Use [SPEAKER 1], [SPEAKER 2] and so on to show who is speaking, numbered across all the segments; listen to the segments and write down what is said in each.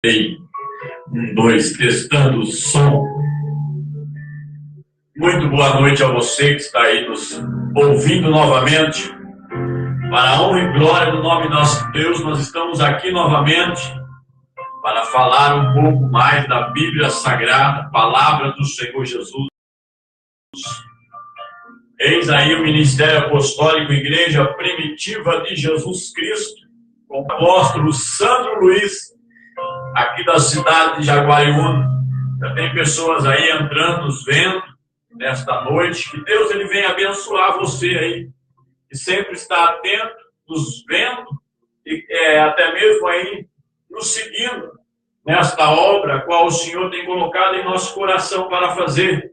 [SPEAKER 1] Ei, 1, 2, testando o som. Muito boa noite a você que está aí nos ouvindo novamente. Para a honra e glória do nome de nosso Deus, nós estamos aqui novamente para falar um pouco mais da Bíblia Sagrada, palavra do Senhor Jesus. Eis aí o Ministério Apostólico Igreja Primitiva de Jesus Cristo, com o apóstolo Sandro Luiz, aqui da cidade de Jaguariúna. Já tem pessoas aí entrando, nos vendo nesta noite. Que Deus ele venha abençoar você aí, que sempre está atento, nos vendo e até mesmo aí nos seguindo nesta obra a qual o Senhor tem colocado em nosso coração para fazer.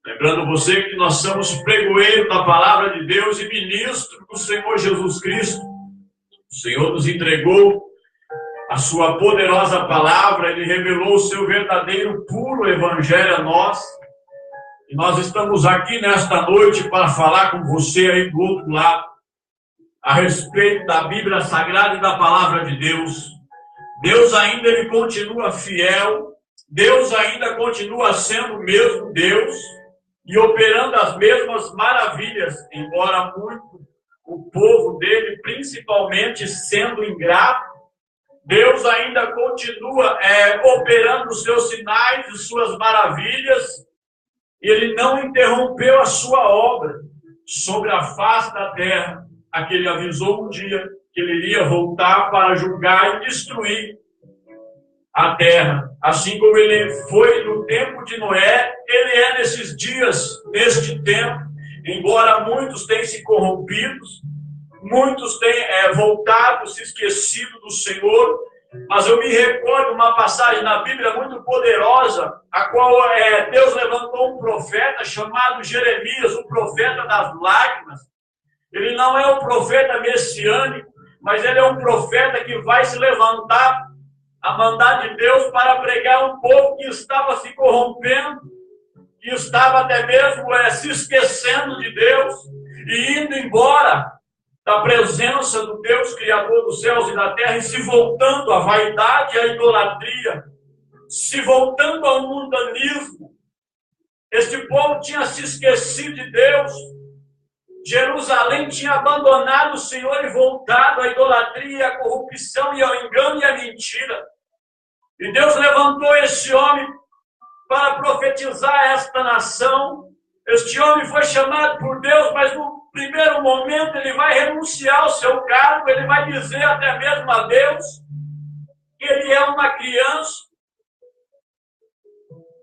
[SPEAKER 1] Lembrando você que nós somos pregoeiros da palavra de Deus e ministro do Senhor Jesus Cristo. O Senhor nos entregou a sua poderosa palavra, Ele revelou o seu verdadeiro, puro evangelho a nós. E nós estamos aqui nesta noite para falar com você aí do outro lado, a respeito da Bíblia Sagrada e da palavra de Deus. Deus ainda ele continua fiel, Deus ainda continua sendo o mesmo Deus e operando as mesmas maravilhas, embora muito o povo dele, principalmente sendo ingrato, Deus ainda continua operando os seus sinais e suas maravilhas. Ele não interrompeu a sua obra sobre a face da terra, a que ele avisou um dia que ele iria voltar para julgar e destruir a terra. Assim como ele foi no tempo de Noé, ele é nesses dias, neste tempo, embora muitos tenham se corrompido, muitos têm voltado, se esquecido do Senhor, mas eu me recordo de uma passagem na Bíblia muito poderosa, a qual Deus levantou um profeta chamado Jeremias, o profeta das lágrimas. Ele não é um profeta messiânico, mas ele é um profeta que vai se levantar a mandar de Deus para pregar um povo que estava se corrompendo, que estava até mesmo se esquecendo de Deus e indo embora da presença do Deus Criador dos céus e da terra e se voltando à vaidade e à idolatria, se voltando ao mundanismo. Este povo tinha se esquecido de Deus. Jerusalém tinha abandonado o Senhor e voltado à idolatria, à corrupção e ao engano e à mentira. E Deus levantou esse homem para profetizar esta nação. Este homem foi chamado por Deus, mas no primeiro momento ele vai renunciar ao seu cargo, ele vai dizer até mesmo a Deus que ele é uma criança,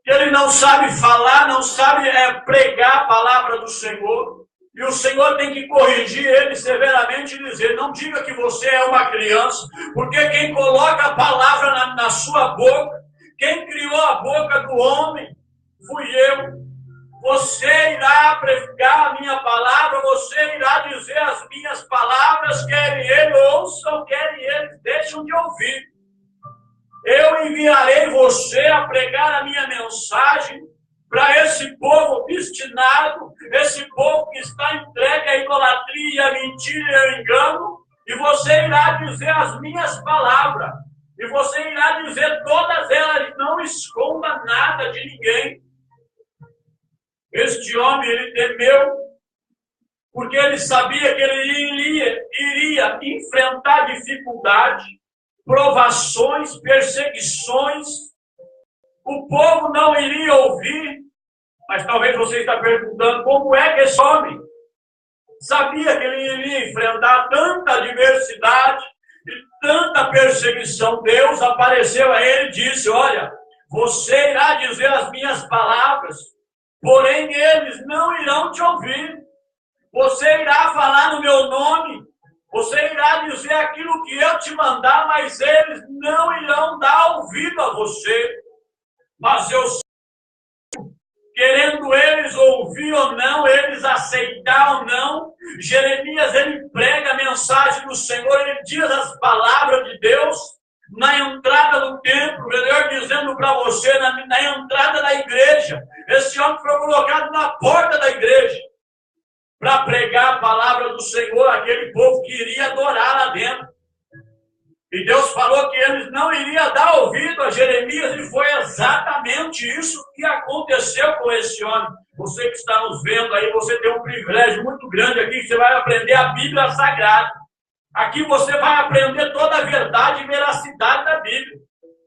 [SPEAKER 1] que ele não sabe falar, não sabe pregar a palavra do Senhor. E o Senhor tem que corrigir ele severamente e dizer: não diga que você é uma criança, porque quem coloca a palavra na sua boca, quem criou a boca do homem, fui eu. Você irá pregar a minha palavra, você irá dizer as minhas palavras, querem eles ouçam, querem eles deixam de ouvir. Eu enviarei você a pregar a minha mensagem para esse povo obstinado, esse povo que está entregue à idolatria, à mentira e ao engano, e você irá dizer as minhas palavras, e você irá dizer todas elas, não esconda nada de ninguém. Este homem, ele temeu, porque ele sabia que ele iria enfrentar dificuldade, provações, perseguições. O povo não iria ouvir, mas talvez você está perguntando como é que esse homem sabia que ele iria enfrentar tanta adversidade e tanta perseguição. Deus apareceu a ele e disse: olha, você irá dizer as minhas palavras, porém eles não irão te ouvir. Você irá falar no meu nome, você irá dizer aquilo que eu te mandar, mas eles não irão dar ouvido a você. Mas eu sei, querendo eles ouvir ou não, eles aceitar ou não, Jeremias ele prega a mensagem do Senhor, ele diz as palavras de Deus na entrada do templo, melhor dizendo para você, na entrada da igreja. Esse homem foi colocado na porta da igreja para pregar a palavra do Senhor àquele povo que iria adorar lá dentro. E Deus falou que eles não iriam dar ouvido a Jeremias, e foi exatamente isso que aconteceu com esse homem. Você que está nos vendo aí, você tem um privilégio muito grande aqui, você vai aprender a Bíblia Sagrada. Aqui você vai aprender toda a verdade e veracidade da Bíblia.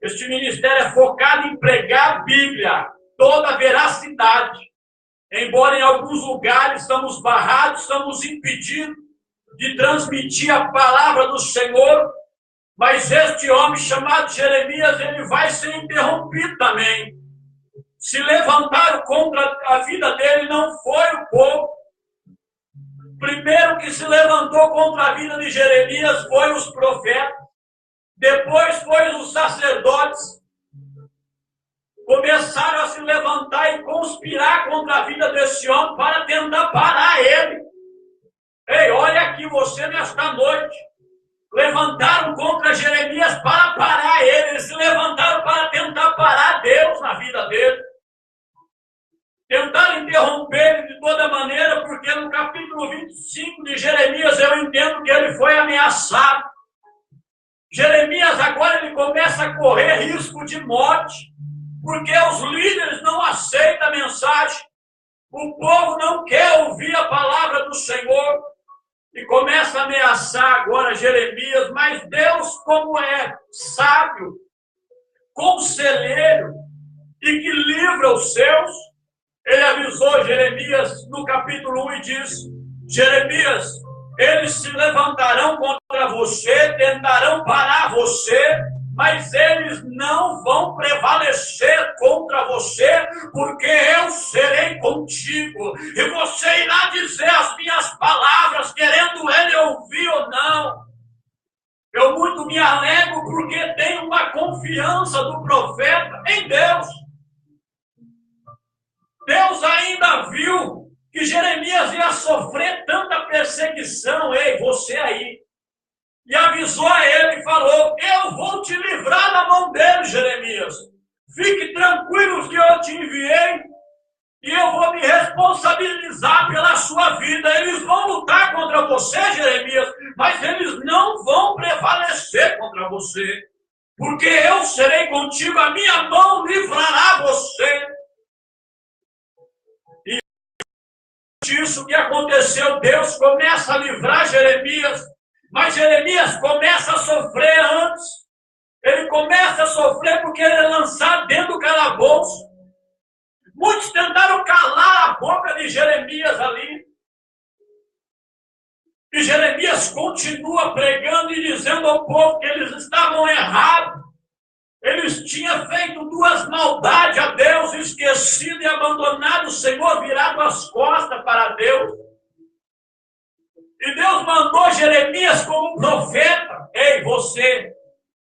[SPEAKER 1] Este ministério é focado em pregar a Bíblia, toda a veracidade. Embora em alguns lugares estamos barrados, estamos impedidos de transmitir a palavra do Senhor, mas este homem chamado Jeremias, ele vai ser interrompido também. Se levantaram contra a vida dele, não foi o povo. Primeiro que se levantou contra a vida de Jeremias foi os profetas. Depois foi os sacerdotes. Começaram a se levantar e conspirar contra a vida desse homem para tentar parar ele. Ei, olha aqui você nesta noite. Levantaram contra Jeremias para parar ele. Eles se levantaram para tentar parar Deus na vida dele. Tentaram interromper ele de toda maneira, porque no capítulo 25 de Jeremias eu entendo que ele foi ameaçado. Jeremias agora ele começa a correr risco de morte, porque os líderes não aceitam a mensagem. O povo não quer ouvir a palavra do Senhor. E começa a ameaçar agora Jeremias, mas Deus, como é sábio, conselheiro e que livra os seus, ele avisou Jeremias no capítulo 1 e diz: Jeremias, eles se levantarão contra você, tentarão parar você, mas eles não vão prevalecer contra você, porque eu serei contigo, e você irá dizer as minhas palavras, querendo ele ouvir ou não. Eu muito me alegro, porque tenho uma confiança do profeta em Deus. Deus ainda viu que Jeremias ia sofrer tanta perseguição, ei, você aí, e avisou a ele e falou: eu vou te livrar da mão dele, Jeremias. Fique tranquilo que eu te enviei e eu vou me responsabilizar pela sua vida. Eles vão lutar contra você, Jeremias, mas eles não vão prevalecer contra você, porque eu serei contigo, a minha mão livrará você. E isso que aconteceu, Deus começa a livrar Jeremias. Mas Jeremias começa a sofrer antes. Ele começa a sofrer porque ele é lançado dentro do calabouço. Muitos tentaram calar a boca de Jeremias ali. E Jeremias continua pregando e dizendo ao povo que eles estavam errados. Eles tinham feito duas maldades a Deus, esquecido e abandonado o Senhor, virado as costas para Deus. E Deus mandou Jeremias como profeta. Ei, você.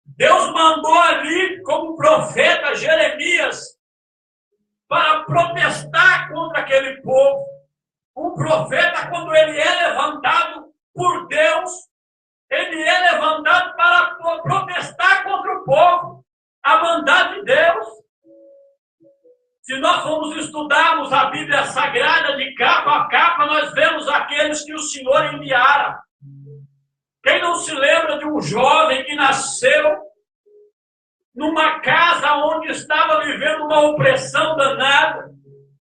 [SPEAKER 1] Deus mandou ali como profeta Jeremias para protestar contra aquele povo. Um profeta, quando ele é levantado por Deus, ele é levantado para protestar contra o povo. A mandar de Deus. Se nós formos estudarmos a Bíblia Sagrada de capa a capa, nós vemos aqueles que o Senhor enviara. Quem não se lembra de um jovem que nasceu numa casa onde estava vivendo uma opressão danada?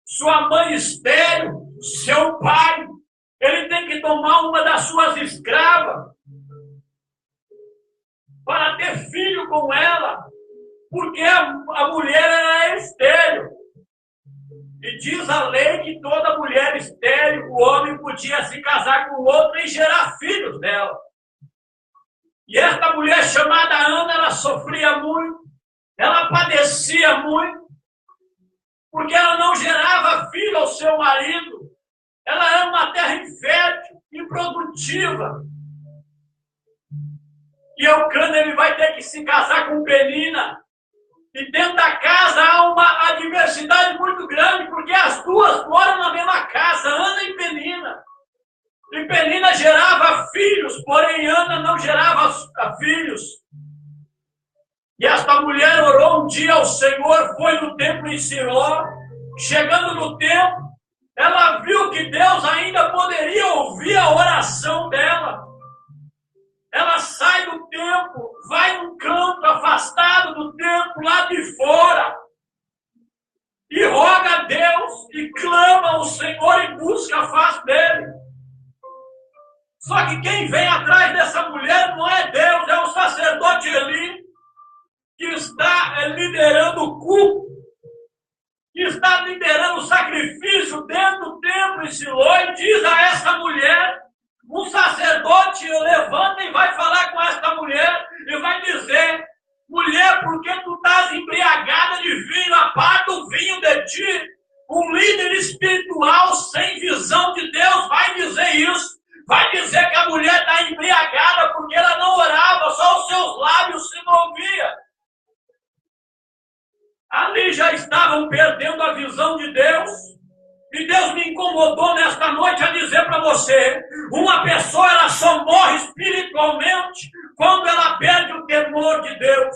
[SPEAKER 1] Sua mãe estéril, seu pai, ele tem que tomar uma das suas escravas para ter filho com ela, porque a mulher era estéril. E diz a lei que toda mulher estéril, o homem podia se casar com outra e gerar filhos dela. E esta mulher chamada Ana, ela sofria muito, ela padecia muito, porque ela não gerava filho ao seu marido. Ela era uma terra infértil, improdutiva. E Eucana, ele vai ter que se casar com Penina. E dentro da casa há uma adversidade muito grande, porque as duas moram na mesma casa, Ana e Penina. E Penina gerava filhos, porém Ana não gerava filhos. E esta mulher orou um dia ao Senhor, foi no templo em Siló. Chegando no templo, ela viu que Deus ainda poderia ouvir a oração dela. ela sai do templo, vai num canto afastado do templo, lá de fora, e roga a Deus, e clama ao Senhor e busca a face dele. Só que quem vem atrás dessa mulher não é Deus, é o sacerdote Eli, que está liderando o culto, que está liderando o sacrifício dentro do templo em Siló, e diz a essa mulher, um sacerdote levanta e vai falar com esta mulher, e vai dizer: mulher, por que tu estás embriagada de vinho? Aparta o vinho de ti. Um líder espiritual sem visão de Deus vai dizer isso. Vai dizer que a mulher está embriagada porque ela não orava, só os seus lábios se moviam. Ali já estavam perdendo a visão de Deus. E Deus me incomodou nesta noite a dizer para você: uma pessoa ela só morre espiritualmente quando ela perde o temor de Deus.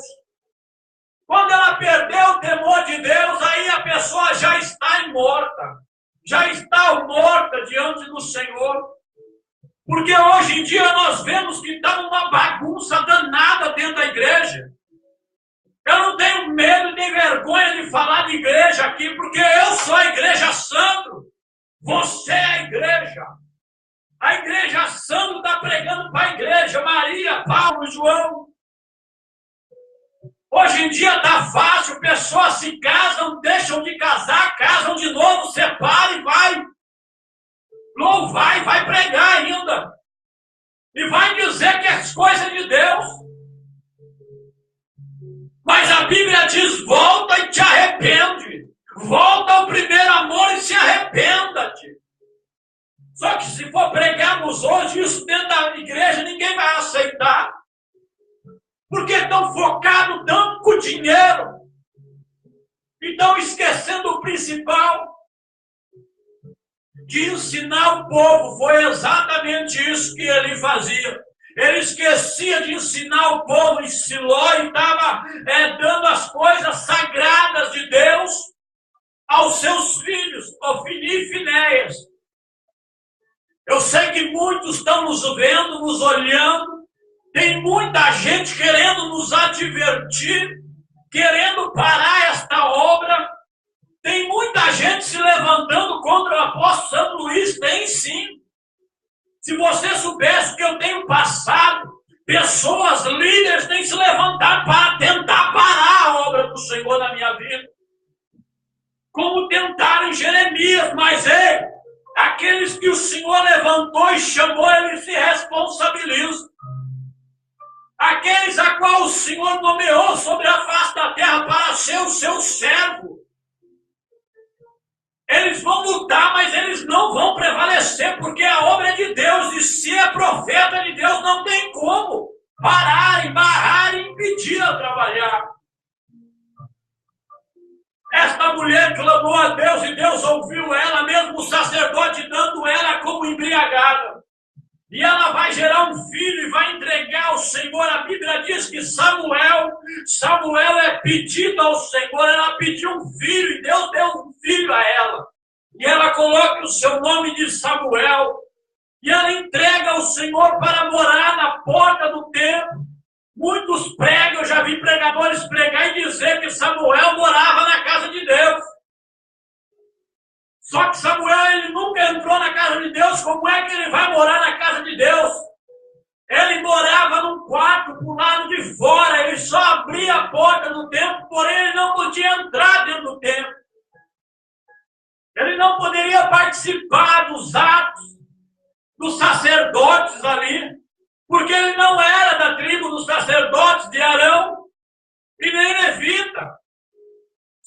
[SPEAKER 1] Quando ela perdeu o temor de Deus, aí a pessoa já está morta. Já está morta diante do Senhor. Porque hoje em dia nós vemos que está uma bagunça danada dentro da igreja. Eu não tenho medo nem vergonha de falar de igreja aqui, porque eu sou a igreja Sandro. Você é a igreja. A igreja Sandro está pregando para a igreja Maria, Paulo e João. Hoje em dia está fácil, pessoas se casam, deixam de casar, casam de novo, separam e vai. Louvar e vai pregar ainda. E vai dizer que é coisa de Deus. Mas a Bíblia diz: volta e te arrepende. Volta ao primeiro amor e se arrependa-te. Só que se for pregarmos hoje isso dentro da igreja, ninguém vai aceitar. Porque estão focados tanto com o dinheiro. E estão esquecendo o principal. De ensinar o povo. Foi exatamente isso que ele fazia. Ele esquecia de ensinar o povo em Siló e estava dando as coisas sagradas de Deus aos seus filhos, Ofni e Finéias. Eu sei que muitos estão nos vendo, nos olhando. Tem muita gente querendo nos advertir, querendo parar esta obra. Tem muita gente se levantando contra o apóstolo Santo Luís, tem sim. Se você soubesse que eu tenho passado, pessoas líderes têm se levantado para tentar parar a obra do Senhor na minha vida. Como tentaram em Jeremias, mas aqueles que o Senhor levantou e chamou, eles se responsabilizam. Aqueles a qual o Senhor nomeou sobre a face da terra para ser o seu servo. Eles vão lutar, mas eles não vão prevalecer, porque a obra é de Deus, e se é profeta de Deus, não tem como parar, barrar e impedir a trabalhar. Esta mulher clamou a Deus e Deus ouviu ela, mesmo o sacerdote dando ela como embriagada. E ela vai gerar um filho e vai entregar ao Senhor. A Bíblia diz que Samuel é pedido ao Senhor. Ela pediu um filho e Deus deu um filho a ela. E ela coloca o seu nome de Samuel. E ela entrega ao Senhor para morar na porta do templo. Muitos pregam, eu já vi pregadores pregar e dizer que Samuel morava na casa de Deus. Só que Samuel, ele nunca entrou na casa de Deus. Como é que ele vai morar na casa de Deus? Ele morava num quarto pro lado de fora. Ele só abria a porta do templo, porém ele não podia entrar dentro do templo. Ele não poderia participar dos atos dos sacerdotes ali, porque ele não era da tribo dos sacerdotes de Arão e nem levita.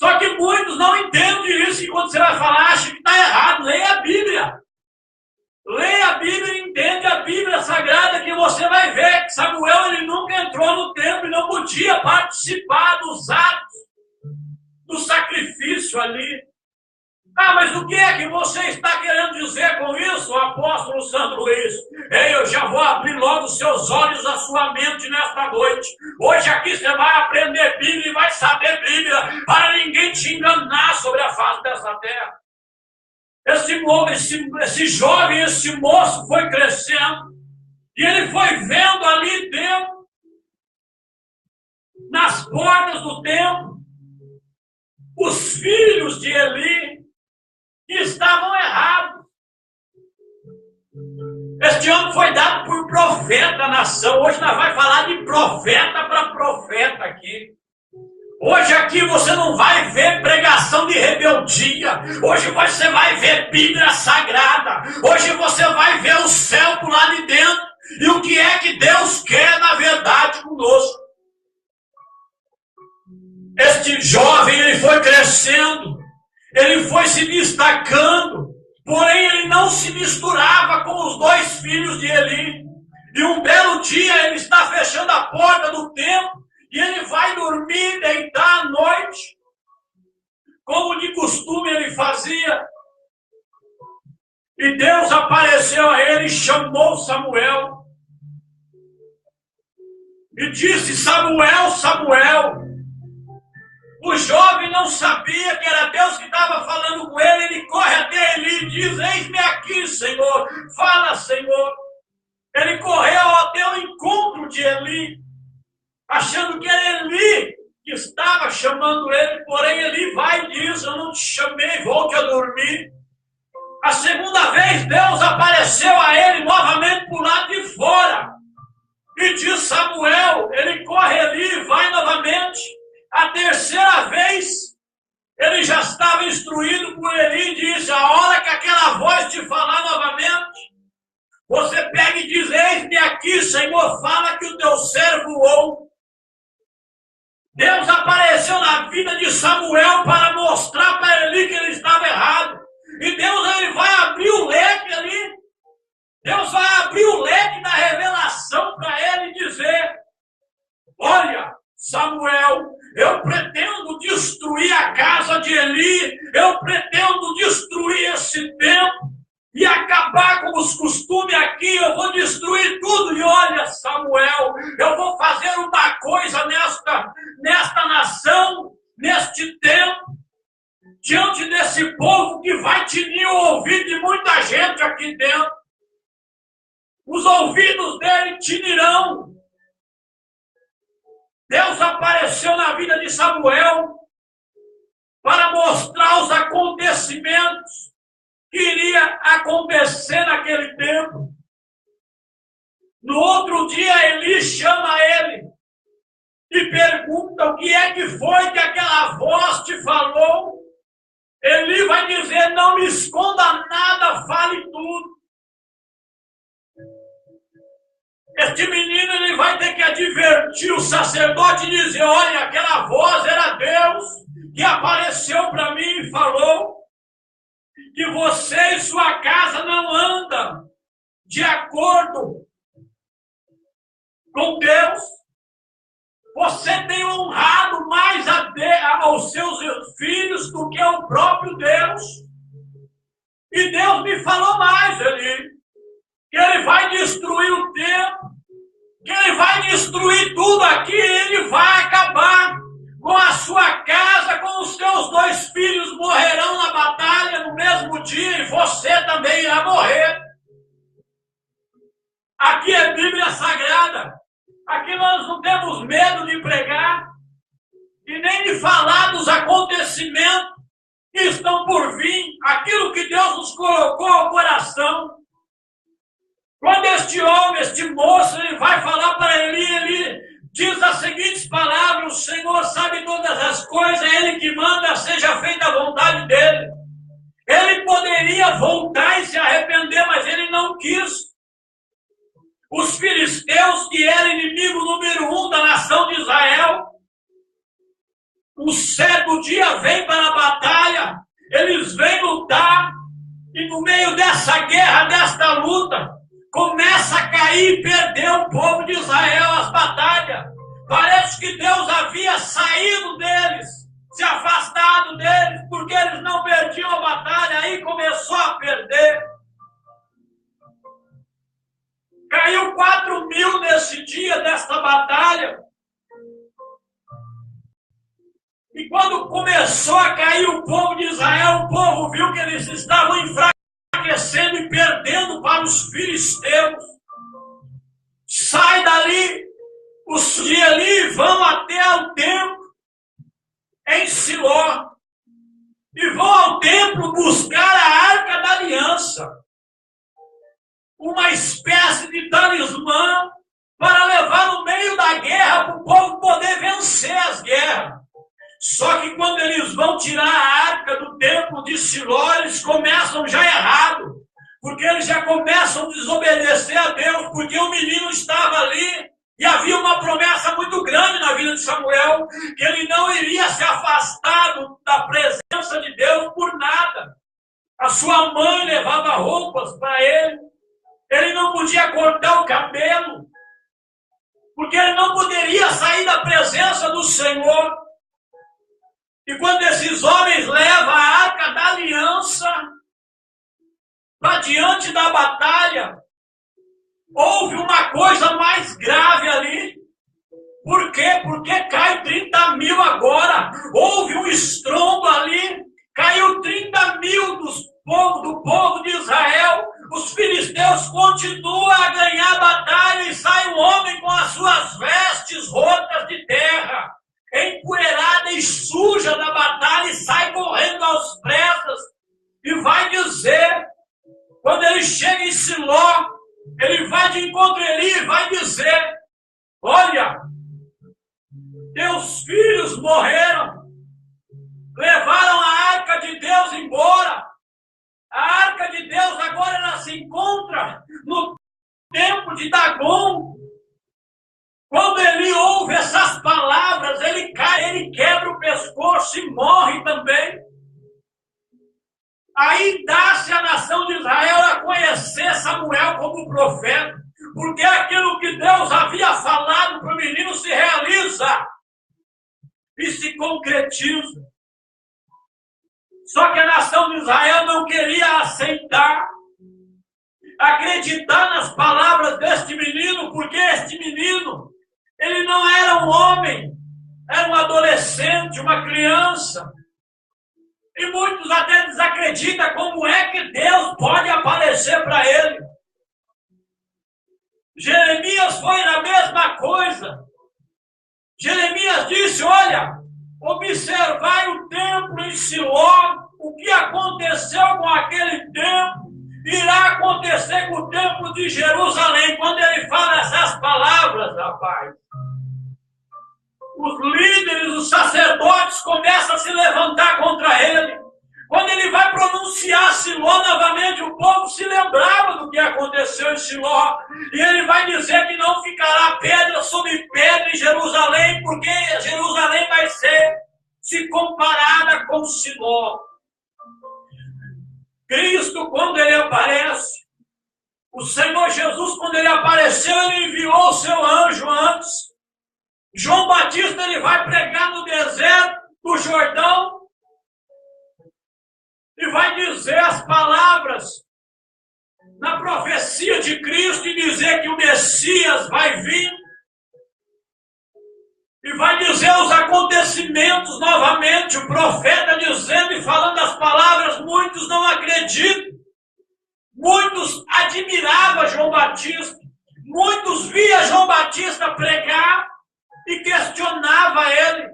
[SPEAKER 1] Só que muitos não entendem isso, e quando você vai falar, acha que está errado. Leia a Bíblia. Leia a Bíblia e entende a Bíblia Sagrada, que você vai ver que Samuel ele nunca entrou no templo e não podia participar dos atos, do sacrifício ali. Ah, mas o que é que você está querendo dizer com isso, apóstolo Santo Luís? Eu já vou abrir logo os seus olhos, a sua mente nesta noite. Hoje aqui você vai aprender Bíblia e vai saber Bíblia, para ninguém te enganar sobre a face dessa terra. Esse jovem, esse moço foi crescendo, E ele foi vendo ali dentro, nas portas do templo, os filhos de Eli que estavam errados. Este homem foi dado por profeta à nação. Hoje nós vamos falar de profeta para profeta aqui. Hoje aqui você não vai ver pregação de rebeldia. Hoje você vai ver Bíblia Sagrada. Hoje você vai ver o céu por lá de dentro. E o que é que Deus quer na verdade conosco. Este jovem, ele foi crescendo. Ele foi se destacando. Porém, ele não se misturava com os dois filhos de Eli. E um belo dia, ele está fechando a porta do templo. E ele vai dormir, deitar à noite. Como de costume ele fazia. E Deus apareceu a ele e chamou Samuel. E disse: Samuel, Samuel. O jovem não sabia que era Deus que estava falando com ele. Ele corre até Eli e diz: eis-me aqui, Senhor. Fala, Senhor. Ele correu até o encontro de Eli, achando que era Eli que estava chamando ele. Porém, Eli vai e diz: eu não te chamei, volte a dormir. A segunda vez, Deus apareceu a ele novamente por lado de fora. E diz: Samuel. Ele corre ali e vai novamente. A terceira vez, ele já estava instruído por Eli e disse: a hora que aquela voz te falar novamente, você pega e diz: eis-me aqui, Senhor, fala que o teu servo ouve. Deus apareceu na vida de Samuel para mostrar para Eli que ele estava errado. E Deus, ele vai abrir o leque ali. Deus vai abrir o leque da revelação para ele dizer: olha, Samuel, eu pretendo destruir a casa de Eli, eu pretendo destruir esse templo e acabar com os costumes aqui, eu vou destruir tudo. E olha, Samuel, eu vou fazer uma coisa nesta nação, neste tempo, diante desse povo que vai tinir o ouvido de muita gente aqui dentro. Os ouvidos dele tinirão. Deus apareceu na vida de Samuel para mostrar os acontecimentos que iria acontecer naquele tempo. No outro dia, Eli chama ele e pergunta: o que é que foi que aquela voz te falou? Eli vai dizer: não me esconda nada, fale tudo. Este menino, ele vai ter que advertir o sacerdote e dizer: olha, aquela voz era Deus que apareceu para mim e falou que você e sua casa não andam de acordo com Deus. Você tem honrado mais aos seus filhos do que ao próprio Deus. E Deus me falou mais, Eli, que ele vai destruir o templo, que ele vai destruir tudo aqui, ele vai acabar com a sua casa, com os seus dois filhos morrerão na batalha no mesmo dia e você também irá morrer. Aqui é Bíblia Sagrada. Aqui nós não temos medo de pregar e nem de falar dos acontecimentos que estão por vir, aquilo que Deus nos colocou ao coração. Quando este homem, este moço, ele vai falar para Eli, ele diz as seguintes palavras: o Senhor sabe todas as coisas, é Ele que manda, seja feita a vontade dEle. Ele poderia voltar e se arrepender, mas ele não quis. Os filisteus, que eram inimigo número 1 da nação de Israel, um certo dia vem para a batalha, eles vêm lutar, e no meio dessa guerra, desta luta, começa a cair e perder o povo de Israel as batalhas. Parece que Deus havia saído deles, se afastado deles, porque eles não perdiam a batalha, aí começou a perder. Caiu 4.000 nesse dia, desta batalha. E quando começou a cair o povo de Israel, o povo viu que eles estavam enfraquecendo e perdendo para os filisteus. sai dali, os de ali vão até o templo, em Siló, e vão ao templo buscar a Arca da Aliança, uma espécie de talismã para levar no meio da guerra para o povo poder vencer as guerras. Só que quando eles vão tirar a arca do templo de Siló, eles começam já errado, porque eles já começam a desobedecer a Deus, porque o menino estava ali e havia uma promessa muito grande na vida de Samuel, que ele não iria se afastar da presença de Deus por nada. A sua mãe levava roupas para ele não podia cortar o cabelo, porque ele não poderia sair da presença do Senhor. E quando esses homens levam a Arca da Aliança para diante da batalha, houve uma coisa mais grave ali. Por quê? Porque cai 30 mil agora. Houve um estrondo ali, caiu 30 mil do povo de Israel. Os filisteus continuam a ganhar a batalha e sai um homem com as suas vestes rotas de terra, empoeirada e suja da batalha, e sai correndo aos pressas e vai dizer, quando ele chega em Siló, ele vai de encontro a Eli e vai dizer: olha, teus filhos morreram, levaram a arca de Deus embora. A arca de Deus agora ela se encontra no templo de Dagon. Quando ele ouve essas palavras, ele cai, ele quebra o pescoço e morre também. Aí dá-se a nação de Israel a conhecer Samuel como profeta, porque aquilo que Deus havia falado para o menino se realiza e se concretiza. Só que a nação de Israel não queria acreditar nas palavras deste menino, porque este menino, ele não era um homem, era um adolescente, uma criança. E muitos até desacreditam como é que Deus pode aparecer para ele. Jeremias foi a mesma coisa. Jeremias disse: olha, observai o templo em Siló, o que aconteceu com aquele templo, irá acontecer com o templo de Jerusalém. Quando ele fala essas palavras, rapaz, os líderes, os sacerdotes começam a se levantar contra ele. Quando ele vai pronunciar Siló novamente, o povo se lembrava do que aconteceu em Siló. E ele vai dizer que não ficará pedra sobre pedra em Jerusalém, porque Jerusalém vai se comparada com Siló. Cristo, quando ele aparece, o Senhor Jesus, quando ele apareceu, ele enviou o seu anjo antes. João Batista, ele vai pregar no deserto do Jordão e vai dizer as palavras na profecia de Cristo e dizer que o Messias vai vir e vai dizer os acontecimentos novamente, o profeta dizendo e falando as palavras. Muitos não acreditam, muitos admiravam João Batista, muitos via João Batista pregar e questionava ele,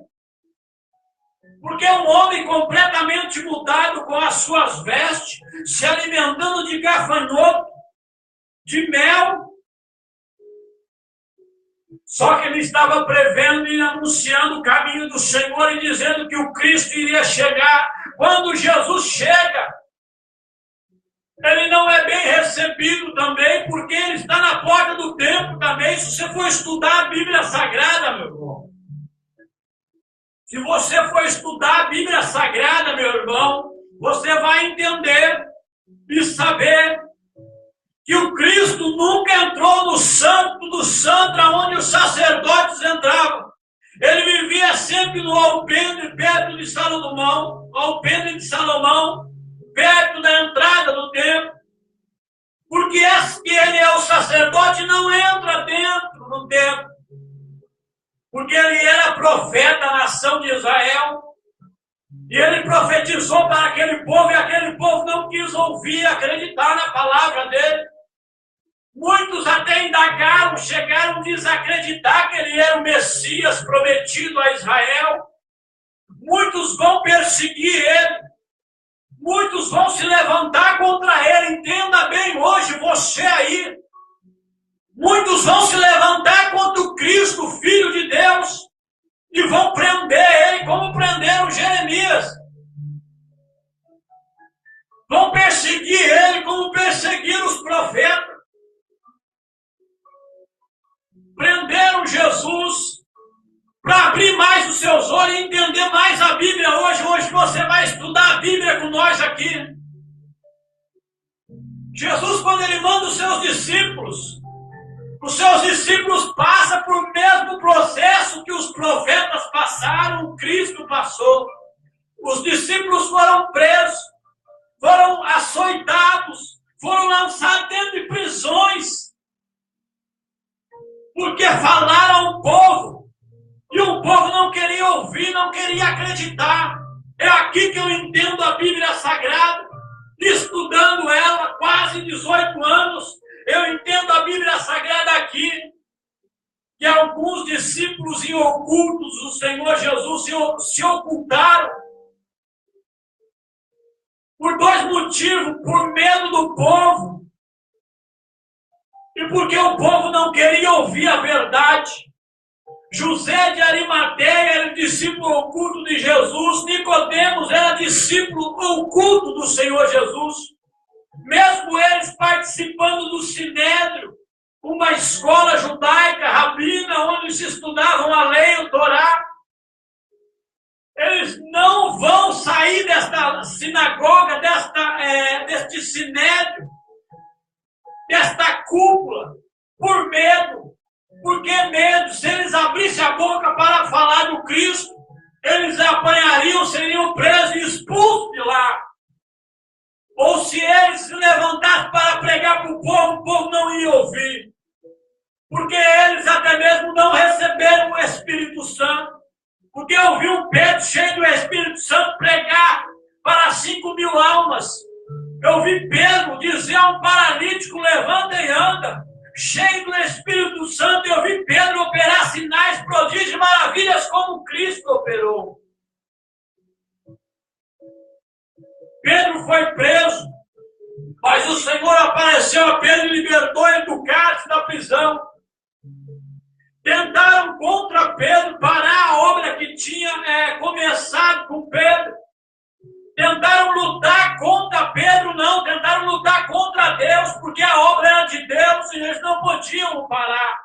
[SPEAKER 1] porque um homem completamente mudado, com as suas vestes, se alimentando de gafanhoto, de mel. Só que ele estava prevendo e anunciando o caminho do Senhor e dizendo que o Cristo iria chegar. Quando Jesus chega, ele não é bem recebido também, porque ele está na porta do templo também. Se você for estudar a Bíblia Sagrada, meu irmão, se você for estudar a Bíblia Sagrada, meu irmão, você vai entender e saber que o Cristo nunca entrou no santo do santo, onde os sacerdotes entravam. Ele vivia sempre no alpendre, perto de Salomão, alpendre de Salomão, perto da entrada do templo. Porque ele é o sacerdote, não entra dentro do templo. Porque ele era profeta da nação de Israel. E ele profetizou para aquele povo, e aquele povo não quis ouvir, acreditar na palavra dele. Muitos até indagaram, chegaram a desacreditar que ele era o Messias prometido a Israel. Muitos vão perseguir ele. Muitos vão se levantar contra ele. Entenda bem hoje, você aí. Muitos vão se levantar contra o Cristo, Filho de Deus, e vão prender ele como prenderam Jeremias. Vão perseguir ele como perseguiram os profetas. Prenderam Jesus para abrir mais os seus olhos e entender mais a Bíblia hoje. Hoje você vai estudar a Bíblia com nós aqui. Jesus, quando ele manda os seus discípulos passam por o mesmo processo que os profetas passaram, o Cristo passou. Os discípulos foram presos, foram açoitados, foram lançados dentro de prisões, porque falaram ao povo, e o povo não queria ouvir, não queria acreditar. É aqui que eu entendo a Bíblia Sagrada, estudando ela quase 18 anos, eu entendo a Bíblia Sagrada aqui, que alguns discípulos em ocultos do Senhor Jesus se ocultaram, por dois motivos: por medo do povo, e porque o povo não queria ouvir a verdade. José de Arimateia era discípulo oculto de Jesus, Nicodemos era discípulo oculto do Senhor Jesus. Mesmo eles participando do Sinédrio, uma escola judaica, rabina, onde se estudavam a lei, o Torá, eles não vão sair desta sinagoga, deste Sinédrio, desta cúpula, por medo. Por que medo? Se eles abrissem a boca para falar do Cristo, eles apanhariam, seriam presos e expulsos de lá. Ou se eles se levantassem para pregar para o povo não ia ouvir. Porque eles até mesmo não receberam o Espírito Santo. Porque eu vi um Pedro cheio do Espírito Santo pregar para 5.000 almas. Eu vi Pedro dizer a um paralítico: levanta e anda. Cheio do Espírito Santo, eu vi Pedro operar sinais, prodígios e maravilhas como Cristo operou. Pedro foi preso, mas o Senhor apareceu a Pedro e libertou ele do cárcere, da prisão. Tentaram contra Pedro parar a obra que tinha começado com Pedro. Tentaram lutar contra Pedro, não. Tentaram lutar contra Deus, porque a obra era de Deus e eles não podiam parar.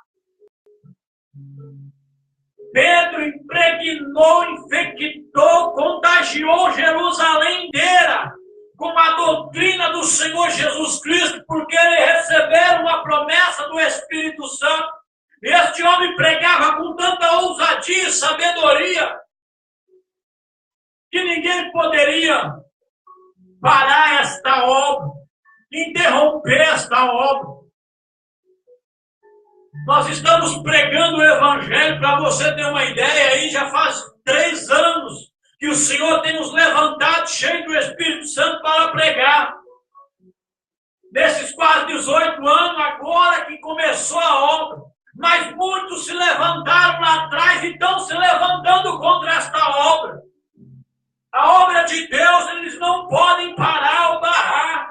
[SPEAKER 1] Pedro impregnou, infectou, contagiou Jerusalém inteira com a doutrina do Senhor Jesus Cristo, porque eles receberam a promessa do Espírito Santo. Este homem pregava com tanta ousadia e sabedoria que ninguém poderia parar esta obra, interromper esta obra. Nós estamos pregando o Evangelho, para você ter uma ideia, aí já faz 3 anos que o Senhor tem nos levantado cheio do Espírito Santo para pregar. Nesses quase 18 anos, agora que começou a obra, mas muitos se levantaram lá atrás e estão se levantando contra esta obra. A obra de Deus, eles não podem parar ou barrar.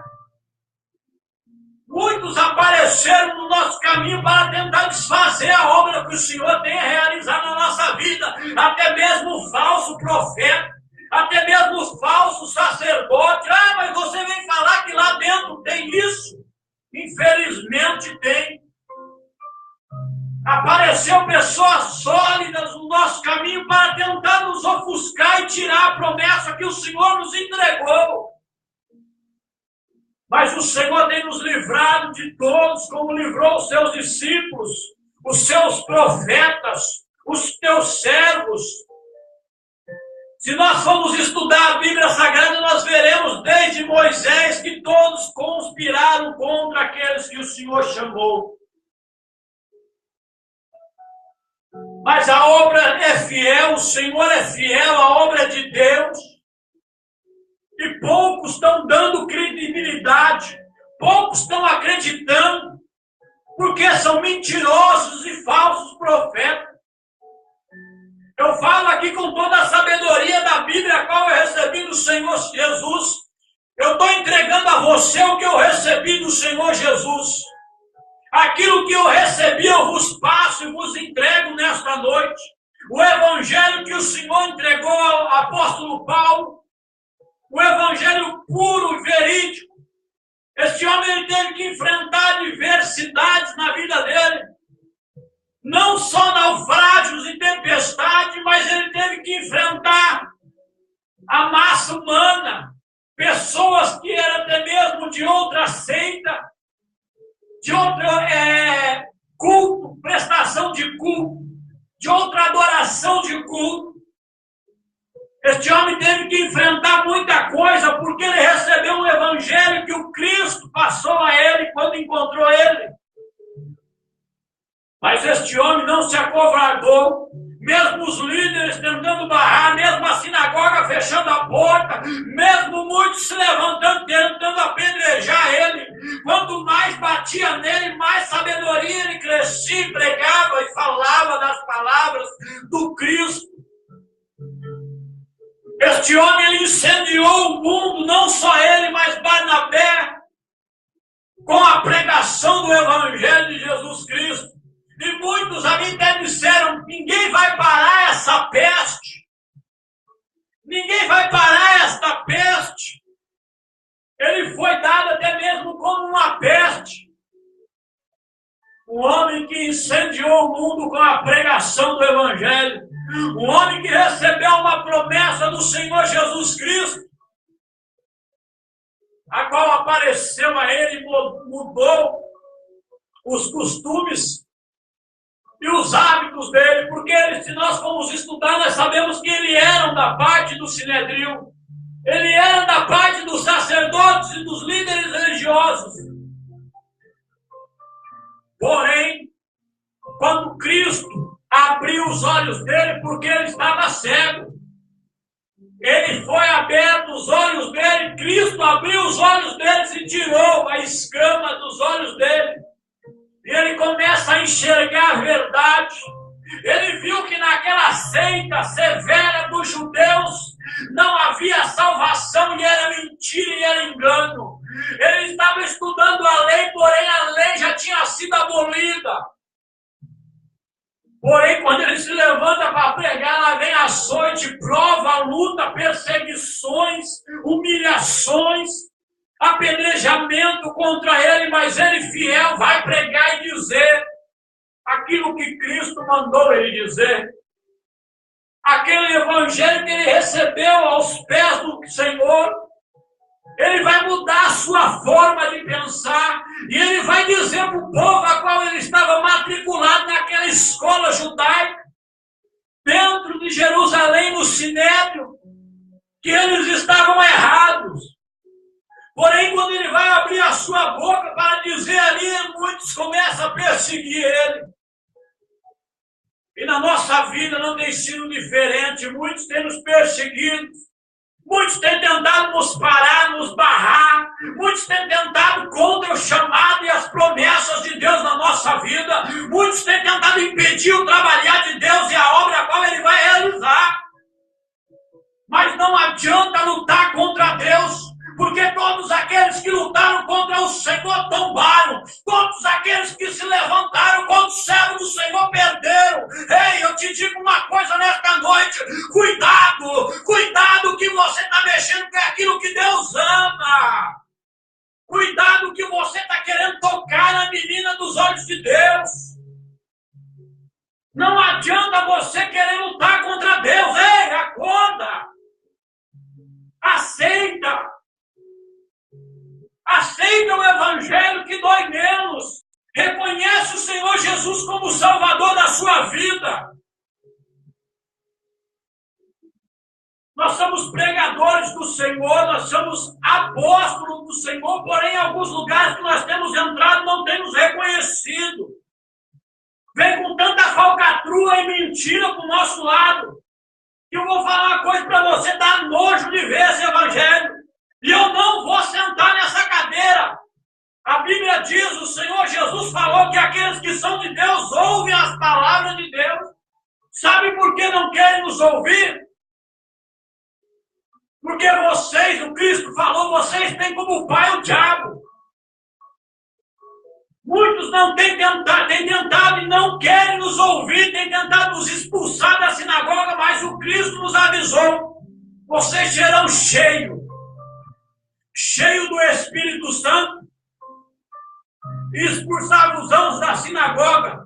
[SPEAKER 1] Muitos apareceram no nosso caminho para tentar desfazer a obra que o Senhor tem realizado na nossa vida. Até mesmo o falso profeta, até mesmo os falsos sacerdotes. Ah, mas você vem falar que lá dentro tem isso? Infelizmente tem. Apareceu pessoas sólidas no nosso caminho para tentar nos ofuscar e tirar a promessa que o Senhor nos entregou. Mas o Senhor tem nos livrado de todos, como livrou os seus discípulos, os seus profetas, os teus servos. Se nós formos estudar a Bíblia Sagrada, nós veremos desde Moisés que todos conspiraram contra aqueles que o Senhor chamou. Mas a obra é fiel, o Senhor é fiel, a obra é de Deus. E poucos estão dando credibilidade, poucos estão acreditando, porque são mentirosos e falsos profetas. Eu falo aqui com toda a sabedoria da Bíblia, a qual eu recebi do Senhor Jesus. Eu estou entregando a você o que eu recebi do Senhor Jesus. Aquilo que eu recebi, eu vos passo e vos entrego nesta noite. O evangelho que o Senhor entregou ao apóstolo Paulo, o evangelho puro e verídico. Este homem ele teve que enfrentar adversidades na vida dele. Não só naufrágios e tempestades, mas ele teve que enfrentar a massa humana. Pessoas que eram até mesmo de outra seita, de outro culto, prestação de culto, de outra adoração de culto. Este homem teve que enfrentar muita coisa, porque ele recebeu um evangelho que o Cristo passou a ele quando encontrou ele. Mas este homem não se acovardou, mesmo os líderes tentando barrar, mesmo a sinagoga fechando a porta, mesmo muitos se levantando, tentando apedrejar ele. Quanto mais batia nele, mais sabedoria ele crescia, pregava e falava das palavras do Cristo. Este homem ele incendiou o mundo, não só ele, mas Barnabé, com a pregação do Evangelho de Jesus Cristo. E muitos ali até disseram, ninguém vai parar essa peste. Ninguém vai parar esta peste. Ele foi dado até mesmo como uma peste. Um homem que incendiou o mundo com a pregação do Evangelho. Um homem que recebeu uma promessa do Senhor Jesus Cristo, a qual apareceu a ele e mudou os costumes e os hábitos dele, porque ele, se nós formos estudar, nós sabemos que ele era da parte do Sinédrio, ele era da parte dos sacerdotes e dos líderes religiosos. Porém, quando Cristo abriu os olhos dele, porque ele estava cego, ele foi aberto os olhos dele, Cristo abriu os olhos dele e tirou a escama dos olhos dele. E ele começa a enxergar a verdade. Ele viu que naquela seita severa dos judeus não havia salvação e era mentira e era engano. Ele estava estudando a lei, porém a lei já tinha sido abolida. Porém, quando ele se levanta para pregar, lá vem açoite, prova, luta, perseguições, humilhações, apedrejamento contra ele, mas ele fiel vai pregar e dizer aquilo que Cristo mandou ele dizer. Aquele evangelho que ele recebeu aos pés do Senhor, ele vai mudar a sua forma de pensar e ele vai dizer para o povo a qual ele estava matriculado naquela escola judaica, dentro de Jerusalém, no Sinédrio, que eles estavam errados. Porém, quando ele vai abrir a sua boca para dizer ali, muitos começam a perseguir ele. E na nossa vida não tem sido diferente. Muitos têm nos perseguido. Muitos têm tentado nos parar, nos barrar. Muitos têm tentado contra o chamado e as promessas de Deus na nossa vida. Muitos têm tentado impedir o trabalhar de Deus e a obra a qual Ele vai realizar. Mas não adianta lutar contra Deus, porque todos aqueles que lutaram contra o Senhor tombaram. Todos aqueles que se levantaram contra o servo do Senhor perderam. Ei, eu te digo uma coisa nesta noite. Cuidado que você está mexendo com aquilo que Deus ama. Cuidado que você está querendo tocar na menina dos olhos de Deus. Não adianta você querer lutar contra Deus. Ei, acorda. Aceita o evangelho que dói menos. Reconhece o Senhor Jesus como Salvador da sua vida. Nós somos pregadores do Senhor, nós somos apóstolos do Senhor, porém em alguns lugares que nós temos entrado não temos reconhecido. Vem com tanta falcatrua e mentira para o nosso lado, que eu vou falar uma coisa para você, dá nojo de ver esse evangelho. E eu não vou sentar nessa cadeira. A Bíblia diz, o Senhor Jesus falou que aquele Sabe por que não querem nos ouvir? Porque vocês, o Cristo falou, vocês têm como pai o diabo. Muitos não têm tentado e não querem nos ouvir, têm tentado nos expulsar da sinagoga, mas o Cristo nos avisou. Vocês serão cheios do Espírito Santo, e expulsar-vos da sinagoga,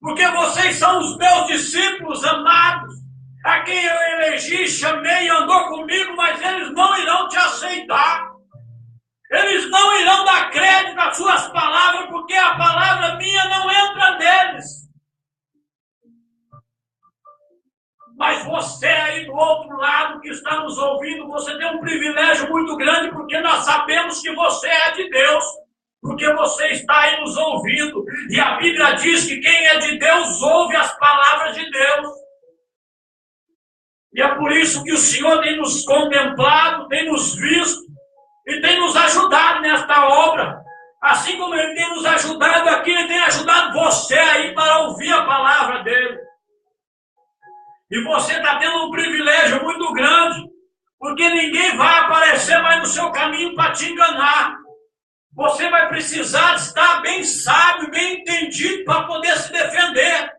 [SPEAKER 1] porque vocês são os meus discípulos amados, a quem eu elegi, chamei e andou comigo, mas eles não irão te aceitar. Eles não irão dar crédito às suas palavras, porque a palavra minha não entra neles. Mas você aí do outro lado que está nos ouvindo, você tem um privilégio muito grande, porque nós sabemos que você é de Deus, porque você está aí nos ouvindo. E a Bíblia diz que quem é de Deus ouve as palavras de Deus. E é por isso que o Senhor tem nos contemplado, tem nos visto e tem nos ajudado nesta obra. Assim como Ele tem nos ajudado aqui, Ele tem ajudado você aí para ouvir a palavra dEle. E você está tendo um privilégio muito grande, porque ninguém vai aparecer mais no seu caminho para te enganar. Você vai precisar estar bem sábio, bem entendido para poder se defender.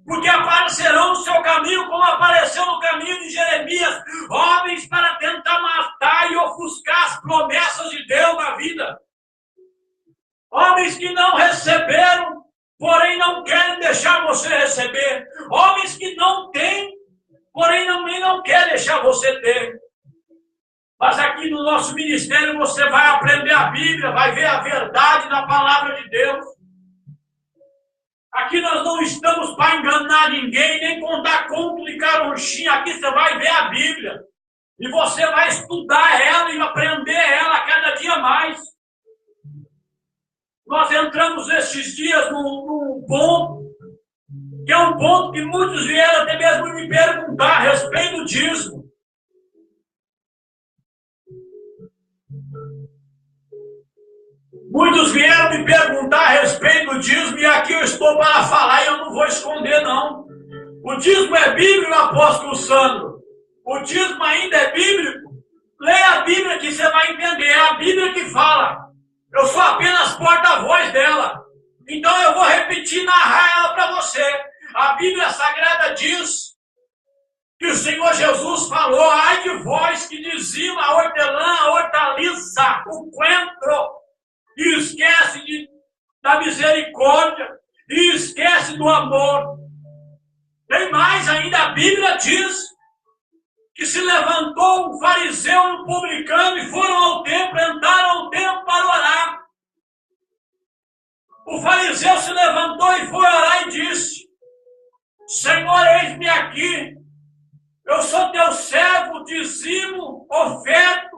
[SPEAKER 1] Porque aparecerão no seu caminho, como apareceu no caminho de Jeremias, homens para tentar matar e ofuscar as promessas de Deus na vida. Homens que não receberam, porém não querem deixar você receber. Homens que não têm, porém não querem deixar você ter. Mas aqui no nosso ministério você vai aprender a Bíblia, vai ver a verdade da palavra de Deus. Aqui nós não estamos para enganar ninguém, nem contar conto de caronchinha. Aqui você vai ver a Bíblia. E você vai estudar ela e aprender ela a cada dia mais. Nós entramos estes dias num ponto, que é um ponto que muitos vieram até mesmo me perguntar a respeito disso. Muitos vieram me perguntar a respeito do dízimo, e aqui eu estou para falar e eu não vou esconder, não. O dízimo é bíblico, apóstolo Sandro. O dízimo ainda é bíblico. Leia a Bíblia que você vai entender. É a Bíblia que fala. Eu sou apenas porta-voz dela. Então eu vou repetir, narrar ela para você. A Bíblia Sagrada diz que o Senhor Jesus falou: ai de vós que dizima a hortelã, a hortaliça, o coentro, e esquece da misericórdia, e esquece do amor. Tem mais ainda, a Bíblia diz que se levantou um fariseu e um publicano e foram ao templo, entraram ao templo para orar. O fariseu se levantou e foi orar e disse: Senhor, eis-me aqui, eu sou teu servo, dizimo, oferto,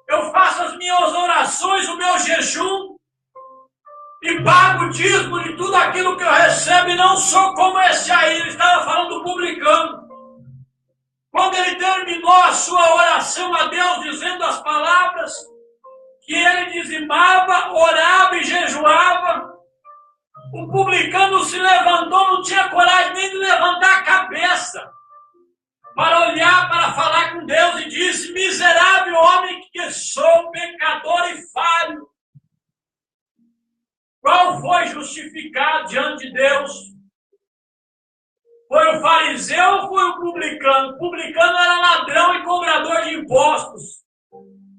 [SPEAKER 1] eu faço as minhas orações, o meu jejum, e pago o dízimo de tudo aquilo que eu recebo, e não sou como esse aí. Ele estava falando do publicano. Quando ele terminou a sua oração a Deus, dizendo as palavras que ele dizimava, orava e jejuava, o publicano se levantou, não tinha coragem nem de levantar a cabeça para olhar, para falar com Deus, e disse: miserável homem que sou, pecador e falho. Qual foi justificado diante de Deus? Foi o fariseu ou foi o publicano? O publicano era ladrão e cobrador de impostos.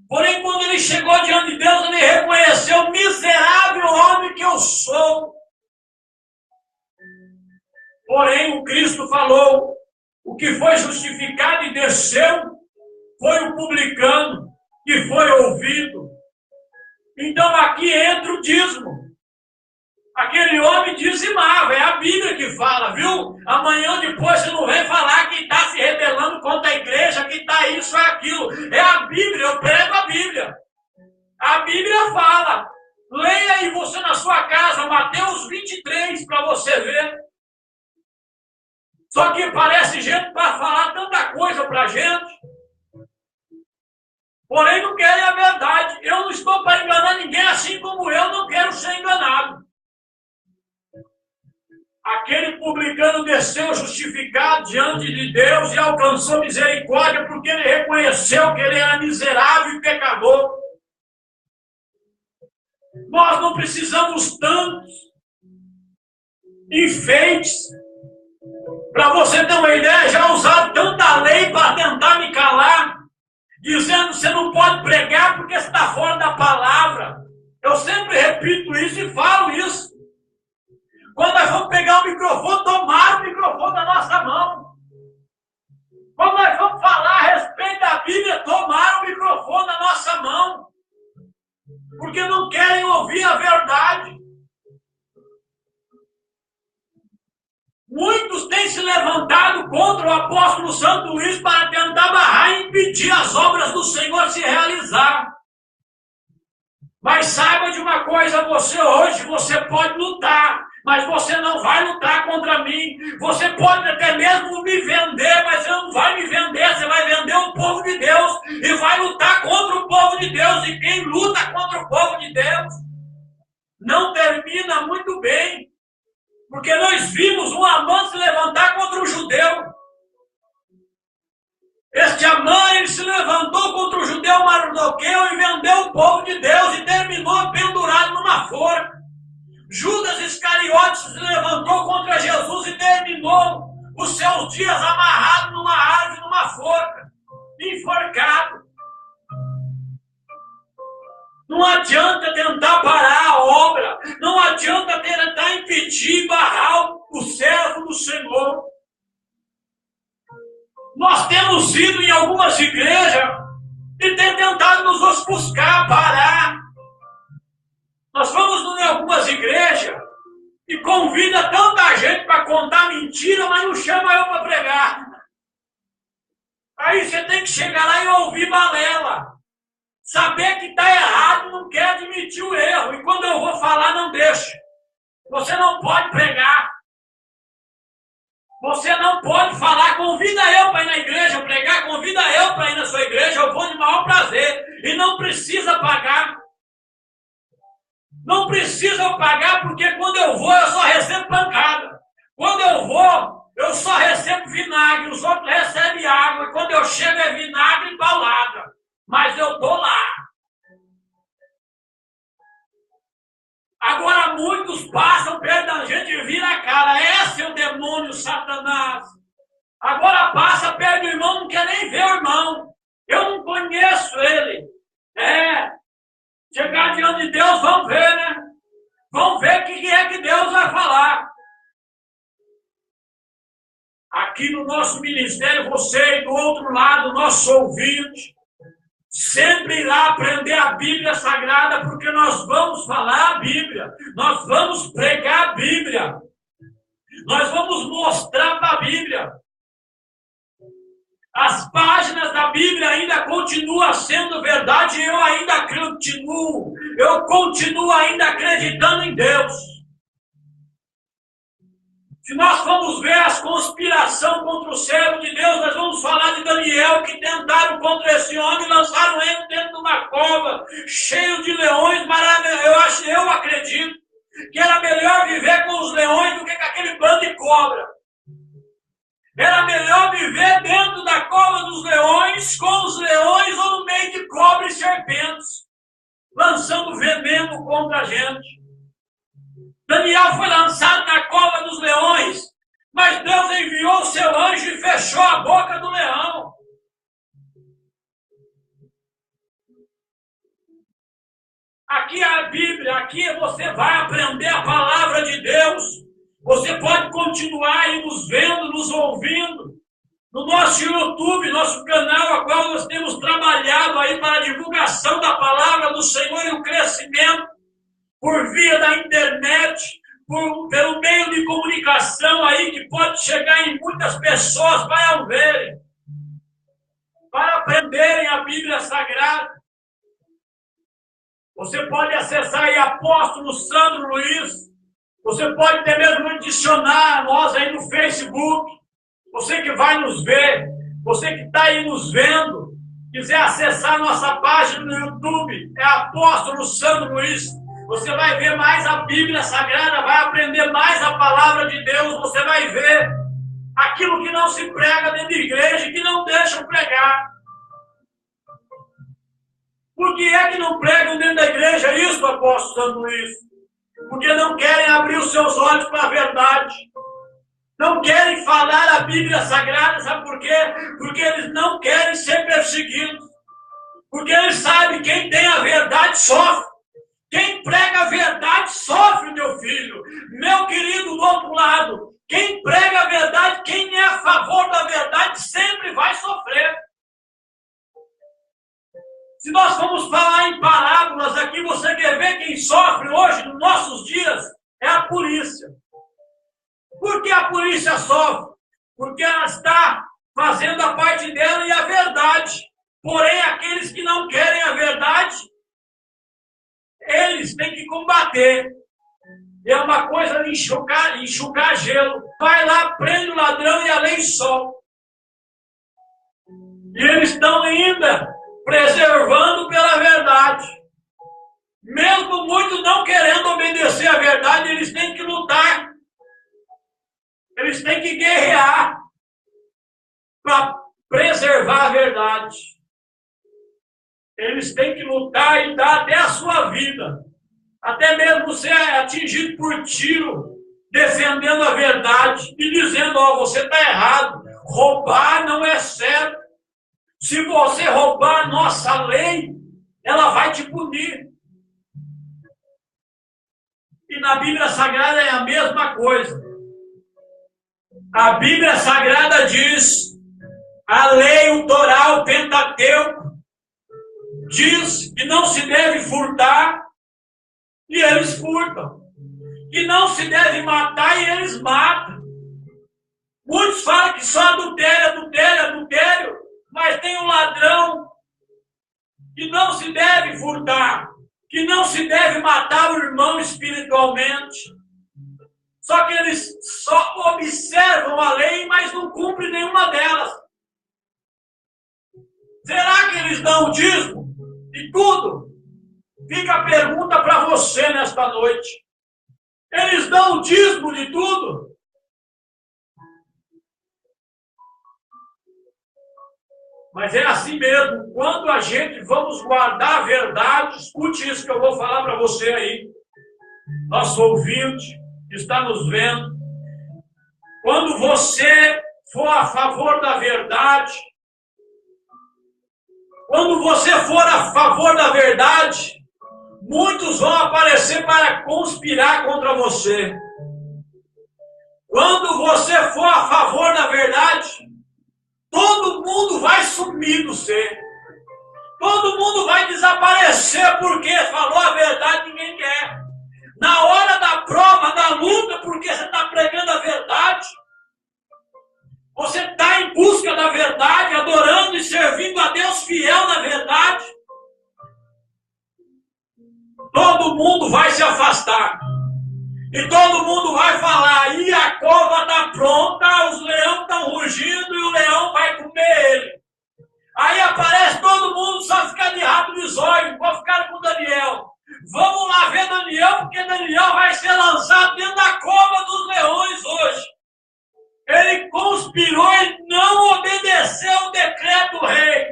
[SPEAKER 1] Porém, quando ele chegou diante de Deus, ele reconheceu: miserável homem que eu sou. Porém, o Cristo falou: o que foi justificado e desceu foi o publicano, que foi ouvido. Então aqui entra o dízimo. Aquele homem dizimava, é a Bíblia que fala, viu? Amanhã ou depois você não vem falar que está se rebelando contra a igreja, que está isso ou aquilo. É a Bíblia, eu prego a Bíblia. A Bíblia fala. Leia aí você na sua casa, Mateus 23, para você ver. Só que parece gente para falar tanta coisa para a gente. Porém não querem a verdade. Eu não estou para enganar ninguém, assim como eu não quero ser enganado. Aquele publicano desceu justificado diante de Deus e alcançou misericórdia porque ele reconheceu que ele era miserável e pecador. Nós não precisamos tantos enfeites. Para você ter uma ideia, já usaram tanta lei para tentar me calar, dizendo que você não pode pregar porque você está fora da palavra. Eu sempre repito isso e falo isso. Quando nós vamos pegar o microfone, tomar o microfone da nossa mão. Quando nós vamos falar a respeito da Bíblia, tomar o microfone da nossa mão. Porque não querem ouvir a verdade. Muitos têm se levantado contra o apóstolo Santo Luís para tentar barrar e impedir as obras do Senhor se realizar. Mas saiba de uma coisa, você pode lutar, mas você não vai lutar contra mim. Você pode até mesmo me vender, mas você não vai me vender, você vai vender o povo de Deus e vai lutar contra o povo de Deus. E quem luta contra o povo de Deus não termina muito bem. Porque nós vimos um Amã se levantar contra o judeu. Este Amã, ele se levantou contra o judeu Mardoqueu e vendeu o povo de Deus e terminou pendurado numa forca. Judas Iscariotes se levantou contra Jesus e terminou os seus dias amarrado numa árvore, numa forca, enforcado. Não adianta tentar parar a obra, não adianta tentar impedir, barrar o servo do Senhor. Nós temos ido em algumas igrejas e tem tentado nos ofuscar, parar. Nós vamos em algumas igrejas e convida tanta gente para contar mentira, mas não chama eu para pregar. Aí você tem que chegar lá e ouvir balela. Saber que está errado, não quer admitir o erro. E quando eu vou falar, não deixa. Você não pode pregar. Você não pode falar. Convida eu para ir na igreja pregar. Convida eu para ir na sua igreja. Eu vou de maior prazer. E não precisa pagar. Não precisa pagar, porque quando eu vou, eu só recebo pancada. Quando eu vou, eu só recebo vinagre. Os outros recebem água. E quando eu chego, é vinagre e paulada. Mas eu estou lá. Agora muitos passam perto da gente e viram a cara. Esse é o demônio, Satanás. Agora passa perto do irmão, não quer nem ver o irmão. Eu não conheço ele. Chegar diante de Deus, vamos ver, né? Vamos ver o que é que Deus vai falar. Aqui no nosso ministério, você e do outro lado, nosso ouvinte, sempre irá aprender a Bíblia Sagrada, porque nós vamos falar a Bíblia, nós vamos pregar a Bíblia, nós vamos mostrar para a Bíblia. As páginas da Bíblia ainda continuam sendo verdade e eu continuo ainda acreditando em Deus. Se nós formos ver as conspirações contra o servo de Deus, nós vamos falar de Daniel, que tentaram contra esse homem e lançaram ele dentro de uma cova, cheio de leões, maravilhoso. Eu acredito que era melhor viver com os leões do que com aquele bando de cobra. Era melhor viver dentro da cova dos leões, com os leões ou no meio de cobra e serpentes, lançando veneno contra a gente. Daniel foi lançado na cova dos leões, mas Deus enviou o seu anjo e fechou a boca do leão. Aqui é a Bíblia, aqui você vai aprender a palavra de Deus. Você pode continuar aí nos vendo, nos ouvindo, no nosso YouTube, nosso canal, a qual nós temos trabalhado aí para a divulgação da palavra do Senhor e o crescimento, por via da internet, pelo meio de comunicação aí que pode chegar em muitas pessoas para verem, para aprenderem a Bíblia Sagrada. Você pode acessar aí Apóstolo Sandro Luís, você pode até mesmo adicionar nós aí no Facebook, você que vai nos ver, você que está aí nos vendo, quiser acessar nossa página no YouTube, é Apóstolo Sandro Luís. você vai ver mais a Bíblia Sagrada, vai aprender mais a palavra de Deus, você vai ver aquilo que não se prega dentro da igreja e que não deixam pregar. Por que é que não pregam dentro da igreja isso, apóstolo Santo Luís? Porque não querem abrir os seus olhos para a verdade. Não querem falar a Bíblia Sagrada, sabe por quê? Porque eles não querem ser perseguidos. Porque eles sabem que quem tem a verdade sofre. Quem prega a verdade sofre, meu filho. Meu querido, do outro lado. Quem prega a verdade, quem é a favor da verdade, sempre vai sofrer. Se nós formos falar em parábolas aqui, você quer ver quem sofre hoje, nos nossos dias? É a polícia. Por que a polícia sofre? Porque ela está fazendo a parte dela e a verdade. Porém, aqueles que não querem a verdade, eles têm que combater. É uma coisa de enxugar gelo. Vai lá, prende o ladrão e a lei solta. E eles estão ainda preservando pela verdade. Mesmo muitos não querendo obedecer à verdade, eles têm que lutar. Eles têm que guerrear para preservar a verdade. Eles têm que lutar e dar até a sua vida. Até mesmo ser atingido por tiro, defendendo a verdade e dizendo, você está errado. Roubar não é certo. Se você roubar a nossa lei, ela vai te punir. E na Bíblia Sagrada é a mesma coisa. A Bíblia Sagrada diz, a lei, o Torá, o Pentateuco, diz que não se deve furtar, e eles furtam. Que não se deve matar, e eles matam. Muitos falam que só adultério, mas tem um ladrão que não se deve furtar, que não se deve matar o irmão espiritualmente. Só que eles só observam a lei, mas não cumprem nenhuma delas. Será que eles dão o dízimo de tudo? Fica a pergunta para você nesta noite. Eles dão o dízimo de tudo? Mas é assim mesmo. Quando a gente vamos guardar a verdade, escute isso que eu vou falar para você aí. Nosso ouvinte que está nos vendo. Quando você for a favor da verdade, muitos vão aparecer para conspirar contra você. Quando você for a favor da verdade, todo mundo vai sumir do ser. Todo mundo vai desaparecer porque falou a verdade, ninguém quer. Na hora da prova, da luta, porque você está pregando a verdade, você está em busca da verdade, adorando e servindo a Deus fiel na verdade, todo mundo vai se afastar. E todo mundo vai falar, e a cova está pronta, os leões estão rugindo e o leão vai comer ele. Aí aparece todo mundo, só ficar de rabo de zóio, vou ficar com Daniel. Vamos lá ver Daniel, porque Daniel vai ser lançado dentro da cova dos leões hoje. Ele conspirou e não obedeceu o decreto do rei.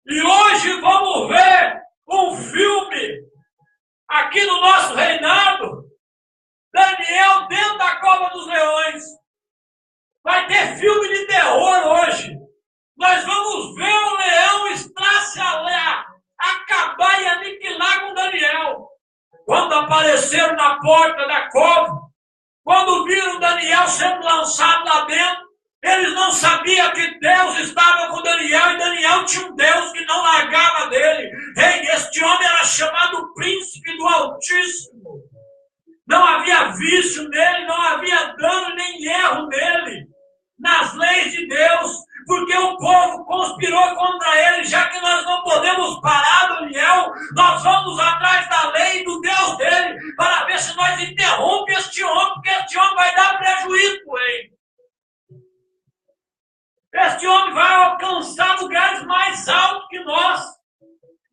[SPEAKER 1] E hoje vamos ver um filme aqui no nosso reinado. Daniel dentro da cova dos leões. Vai ter filme de terror hoje. Nós vamos ver o leão estraçalhar, acabar e aniquilar com Daniel. Quando apareceram na porta da cova, quando viram Daniel sendo lançado lá dentro, eles não sabiam que Deus estava com Daniel, e Daniel tinha um Deus que não largava dele. Este homem era chamado Príncipe do Altíssimo. Não havia vício nele, não havia dano nem erro nele, nas leis de Deus, porque o povo conspirou contra ele. Já que nós não podemos parar Daniel, nós vamos atrás da lei do Deus dele, para ver se nós interrompemos este homem, porque este homem vai dar prejuízo para ele. Este homem vai alcançar lugares mais altos que nós.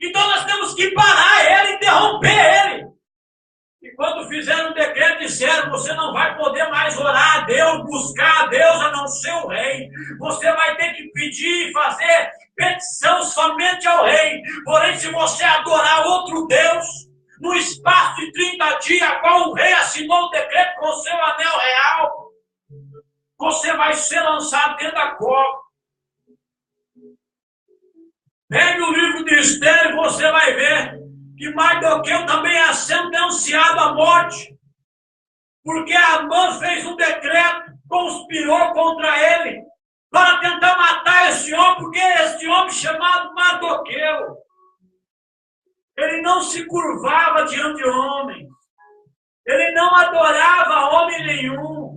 [SPEAKER 1] Então nós temos que parar ele, interromper ele. quando fizeram um decreto, disseram: você não vai poder mais orar a Deus, buscar a Deus a não ser o rei. Você vai ter que pedir e fazer petição somente ao rei. Porém, se você adorar outro Deus, no espaço de 30 dias, a qual o rei assinou o decreto com o seu anel real, você vai ser lançado dentro da cova. Pegue o livro de Esther e você vai ver que Mardoqueu também é sentenciado à morte, porque Amã fez um decreto, conspirou contra ele, para tentar matar esse homem, porque esse homem chamado Mardoqueu, ele não se curvava diante de homens, ele não adorava homem nenhum.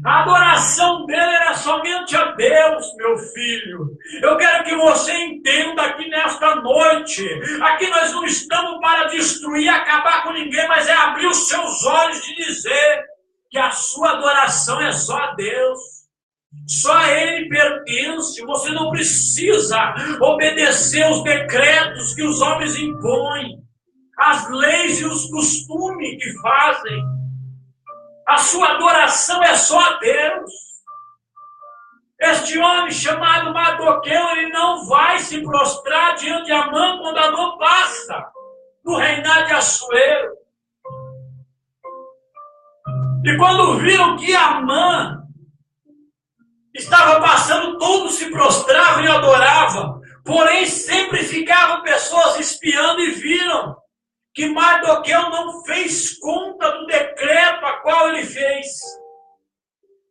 [SPEAKER 1] A adoração dele era somente a Deus, meu filho. Eu quero que você entenda aqui nesta noite. Aqui nós não estamos para destruir, acabar com ninguém, mas é abrir os seus olhos e dizer que a sua adoração é só a Deus. Só a Ele pertence. Você não precisa obedecer os decretos que os homens impõem, as leis e os costumes que fazem. A sua adoração é só a Deus. Este homem chamado Mardoqueu, ele não vai se prostrar diante de Amã quando Amã passa no reinado de Assuero. E quando viram que Amã estava passando, todos se prostravam e adoravam. Porém, sempre ficavam pessoas espiando e viram que Mardoqueu não fez conta do decreto a qual ele fez.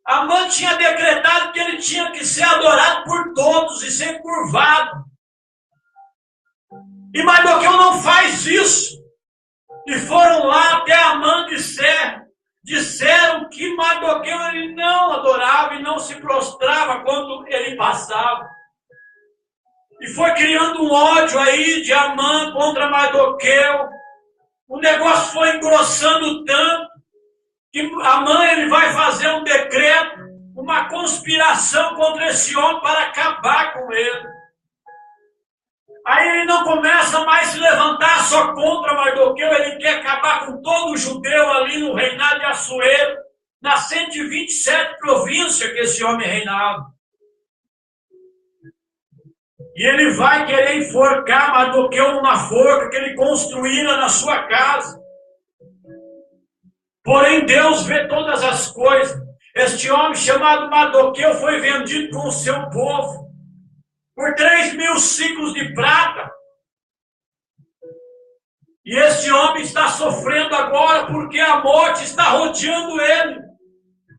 [SPEAKER 1] Amã tinha decretado que ele tinha que ser adorado por todos e ser curvado. E Mardoqueu não faz isso. E foram lá até Amã disseram que Mardoqueu ele não adorava e não se prostrava quando ele passava. E foi criando um ódio aí de Amã contra Mardoqueu. O negócio foi engrossando tanto que Amã ele vai fazer um decreto, uma conspiração contra esse homem para acabar com ele. Aí ele não começa mais a se levantar só contra Mardoqueu, ele quer acabar com todo judeu ali no reinado de Assuero, nas 127 províncias que esse homem reinava. E ele vai querer enforcar Mardoqueu numa forca que ele construíra na sua casa. Porém, Deus vê todas as coisas. Este homem chamado Mardoqueu foi vendido com o seu povo por 3.000 ciclos de prata. E este homem está sofrendo agora porque a morte está rodeando ele.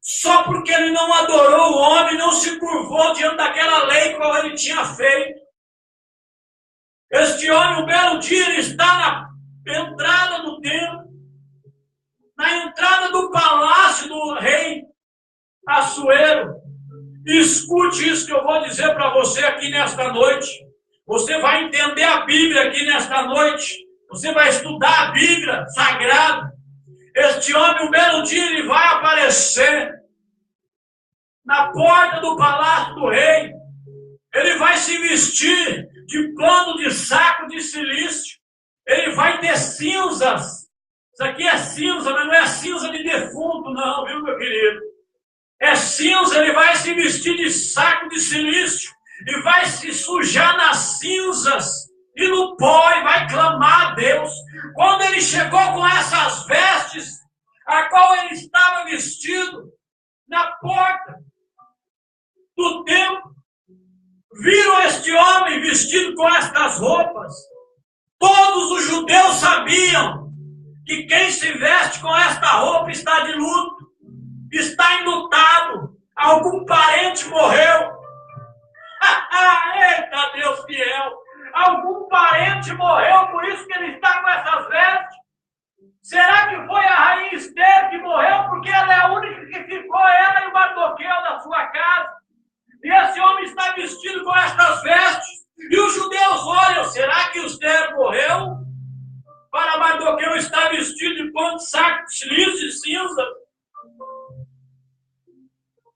[SPEAKER 1] Só porque ele não adorou o homem, não se curvou diante daquela lei que ele tinha feito. Este homem, um belo dia, ele está na entrada do templo, na entrada do palácio do rei Assuero. E escute isso que eu vou dizer para você aqui nesta noite. Você vai entender a Bíblia aqui nesta noite. Você vai estudar a Bíblia sagrada. Este homem, um belo dia, ele vai aparecer na porta do palácio do rei. Ele vai se vestir de pano de saco de silício. Ele vai ter cinzas. Isso aqui é cinza, mas não é cinza de defunto, não, viu, meu querido? É cinza, ele vai se vestir de saco de silício e vai se sujar nas cinzas e no pó e vai clamar a Deus. Quando ele chegou com essas vestes, a qual ele estava vestido, na porta do templo, viram este homem vestido com estas roupas. Todos os judeus sabiam que quem se veste com esta roupa está de luto, está enlutado, algum parente morreu. Eita Deus fiel! Algum parente morreu, por isso que ele está com essas vestes? Será que foi a rainha Esther que morreu porque ela é a única que ficou, ela e o Mardoqueu da sua casa? E esse homem está vestido com estas vestes. E os judeus olham, será que Esther morreu? Para Mardoqueu estar vestido de pano de saco de silício e cinza.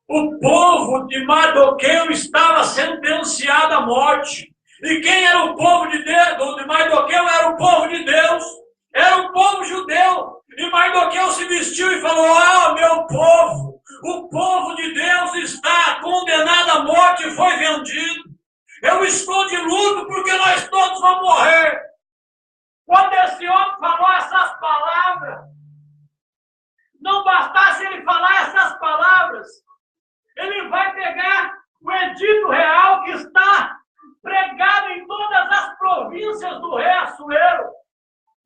[SPEAKER 1] O povo de Mardoqueu estava sentenciado à morte. E quem era o povo de Deus? De Mardoqueu era o povo de Deus. Era um povo judeu. E Mardoqueu se vestiu e falou: ah, meu povo, o povo de Deus está condenado à morte e foi vendido. Eu estou de luto porque nós todos vamos morrer. Quando esse homem falou essas palavras, não bastasse ele falar essas palavras, ele vai pegar o edito real que está pregado em todas as províncias do rei Assuero,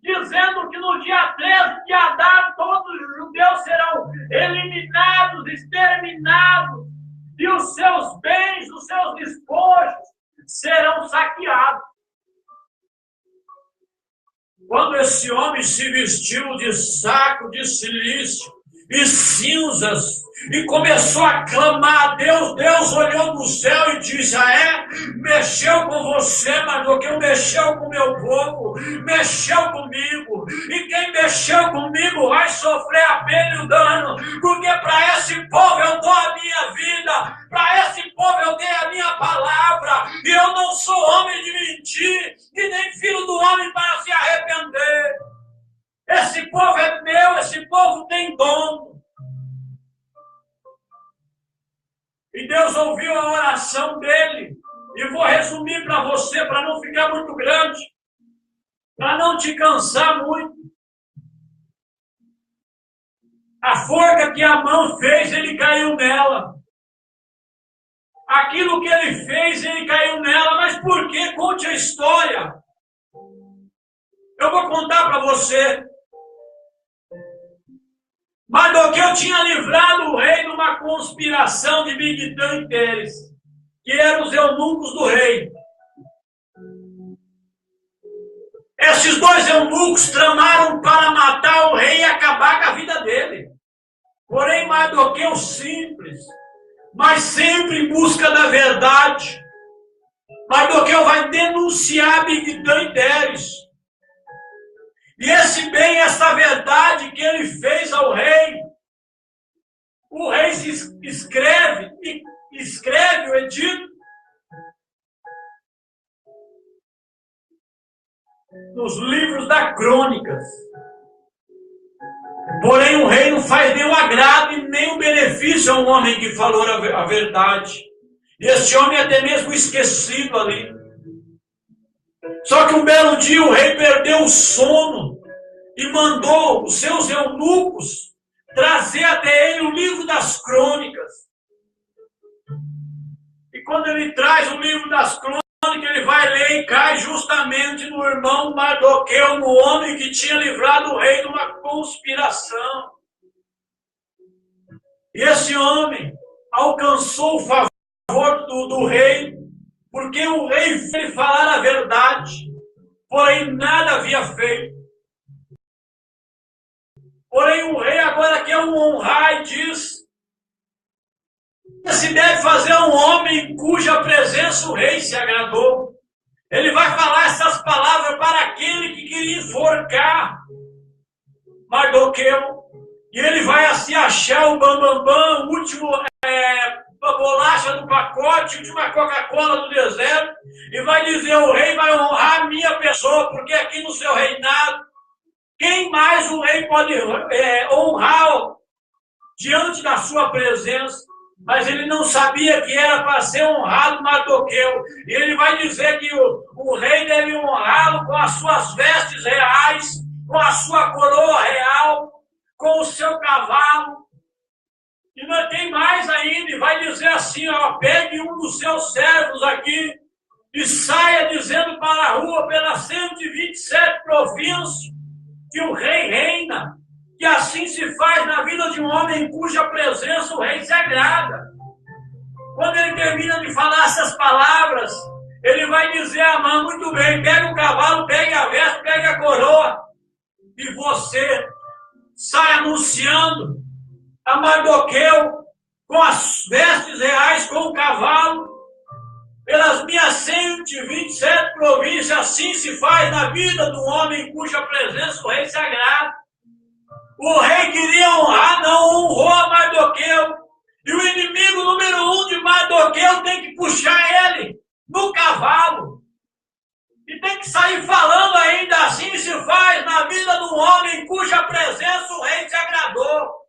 [SPEAKER 1] dizendo que no dia 13 de Adar todos os judeus serão eliminados, exterminados, e os seus bens, os seus despojos serão saqueados. Quando esse homem se vestiu de saco de cilício e cinzas e começou a clamar a Deus, Deus olhou do céu e disse: ah, é? Mexeu com você, Mardoqueu, mexeu com o meu povo, mexeu comigo, e quem mexeu comigo vai sofrer a pena e o dano, porque para esse povo eu dou a minha vida, para esse povo eu dei a minha palavra, e eu não sou homem de mentir, e nem filho do homem para se arrepender. Esse povo é meu, esse povo tem dono. E Deus ouviu a oração dele. E vou resumir para você, para não ficar muito grande, para não te cansar muito. A forca que Amã fez, ele caiu nela. Aquilo que ele fez, ele caiu nela. Mas por quê? Conte a história. Eu vou contar para você. Mardoqueu tinha livrado o rei de uma conspiração de Bigtã e Teres, que eram os eunucos do rei. Esses dois eunucos tramaram para matar o rei e acabar com a vida dele. Porém, Mardoqueu simples, mas sempre em busca da verdade. Mardoqueu vai denunciar Bigtã e Teres. E esse bem, essa verdade que ele fez ao rei, o rei se escreve o edito nos livros das crônicas. Porém, o rei não faz nem o agrado e nem o benefício ao homem que falou a verdade. E esse homem é até mesmo esquecido ali. Só que um belo dia o rei perdeu o sono e mandou os seus eunucos trazer até ele o livro das crônicas. E quando ele traz o livro das crônicas, ele vai ler e cai justamente no irmão Mardoqueu, no homem que tinha livrado o rei de uma conspiração. E esse homem alcançou o favor do rei, porque o rei fez falar a verdade, porém nada havia feito. Porém o rei agora quer o honrar e diz: se deve fazer um homem em cuja presença o rei se agradou. Ele vai falar essas palavras para aquele que queria enforcar Mardoqueu. E ele vai assim achar o bambambam, o último a bolacha do pacote, a última Coca-Cola do deserto, e vai dizer: o rei vai honrar a minha pessoa, porque aqui no seu reinado, quem mais o rei pode honrar diante da sua presença? Mas ele não sabia que era para ser honrado Mardoqueu. E ele vai dizer que o rei deve honrá-lo com as suas vestes reais, com a sua coroa real, com o seu cavalo. E não tem mais ainda, e vai dizer assim: ó, pegue um dos seus servos aqui e saia dizendo para a rua, pelas 127 províncias, que o rei reina. Que assim se faz na vida de um homem em cuja presença o rei se agrada. Quando ele termina de falar essas palavras, ele vai dizer a Amã: muito bem, pega o cavalo, pegue a veste, pegue a coroa, e você sai anunciando a Mardoqueu com as vestes reais, com o cavalo, pelas minhas 127 províncias, assim se faz na vida do homem em cuja presença o rei se agrada. O rei queria honrar, não honrou a Mardoqueu. E o inimigo número 1 de Mardoqueu tem que puxar ele no cavalo. E tem que sair falando ainda assim se faz na vida do homem cuja presença o rei se agradou.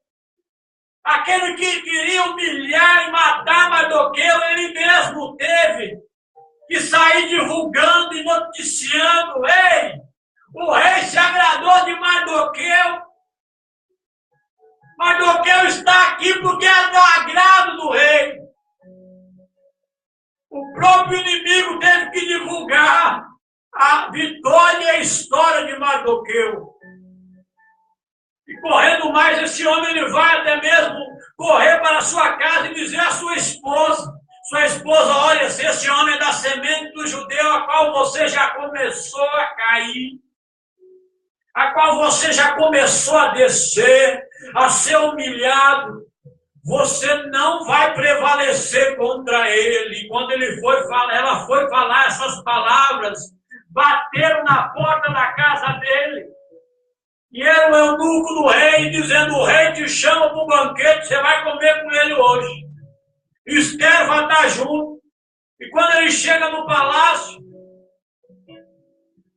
[SPEAKER 1] Aquele que queria humilhar e matar Mardoqueu, ele mesmo teve que sair divulgando e noticiando. Ei, o rei se agradou de Mardoqueu. Mardoqueu está aqui porque é do agrado do rei. O próprio inimigo teve que divulgar a vitória e a história de Mardoqueu. E correndo mais, esse homem ele vai até mesmo correr para a sua casa e dizer à sua esposa, olha, se esse homem é da semente do judeu, a qual você já começou a cair, a qual você já começou a descer, a ser humilhado, você não vai prevalecer contra ele. Quando ela foi falar essas palavras, bateram na porta da casa dele. E era o eunuco do rei, dizendo, o rei te chama para o banquete, você vai comer com ele hoje. Esther vai estar junto. E quando ele chega no palácio,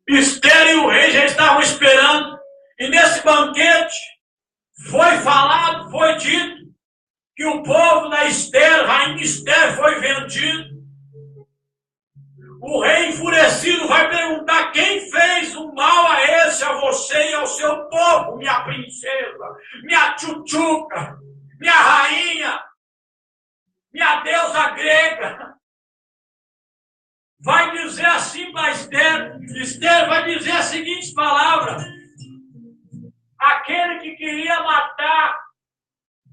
[SPEAKER 1] Esther e o rei já estavam esperando. E nesse banquete, foi falado, foi dito, que o povo da Esther, rainha Esther, foi vendido. O rei enfurecido vai perguntar quem fez o mal a esse, a você e ao seu povo, minha princesa, minha tchutchuca, minha rainha, minha deusa grega. Vai dizer assim para Esther, Esther vai dizer as seguintes palavras: aquele que queria matar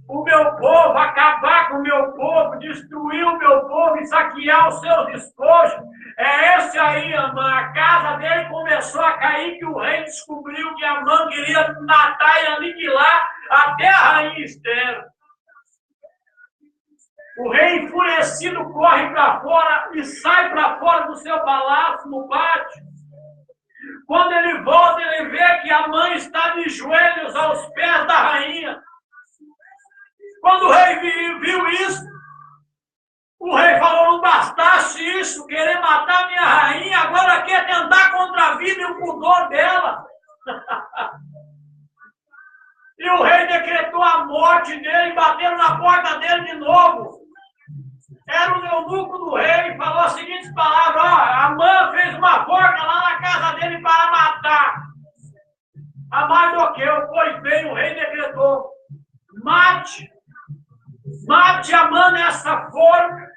[SPEAKER 1] o meu povo, acabar com o meu povo, destruir o meu povo e saquear os seus despojos, é esse aí, Amã. A casa dele começou a cair, que o rei descobriu que Amã queria matar e aniquilar até a rainha Esther. O rei enfurecido corre para fora e sai para fora do seu palácio, no pátio. Quando ele volta, ele vê que a mãe está de joelhos aos pés da rainha. Quando o rei viu isso, o rei falou, não bastasse isso, querer matar minha rainha, agora quer tentar contra a vida e o pudor dela. E o rei decretou a morte dele, bateram na porta dele de novo. Era o eunuco do rei, falou as seguintes palavras, Amã fez uma forca lá na casa dele para matar a Mardoqueu. Pois bem, o rei decretou, mate Amã nessa forca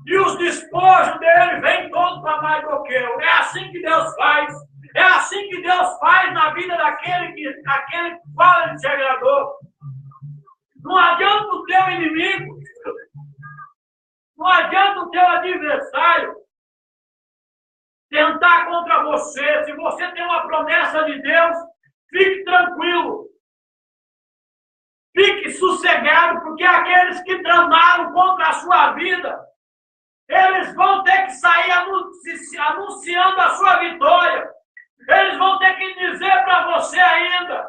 [SPEAKER 1] e os despojos dele vêm todos para Mardoqueu. É assim que Deus faz. É assim que Deus faz na vida daquele que qual ele se agradou. Não adianta o teu inimigo, não adianta o teu adversário tentar contra você. Se você tem uma promessa de Deus, fique tranquilo. Fique sossegado, porque aqueles que tramaram contra a sua vida, eles vão ter que sair anunciando a sua vitória. Eles vão ter que dizer para você ainda,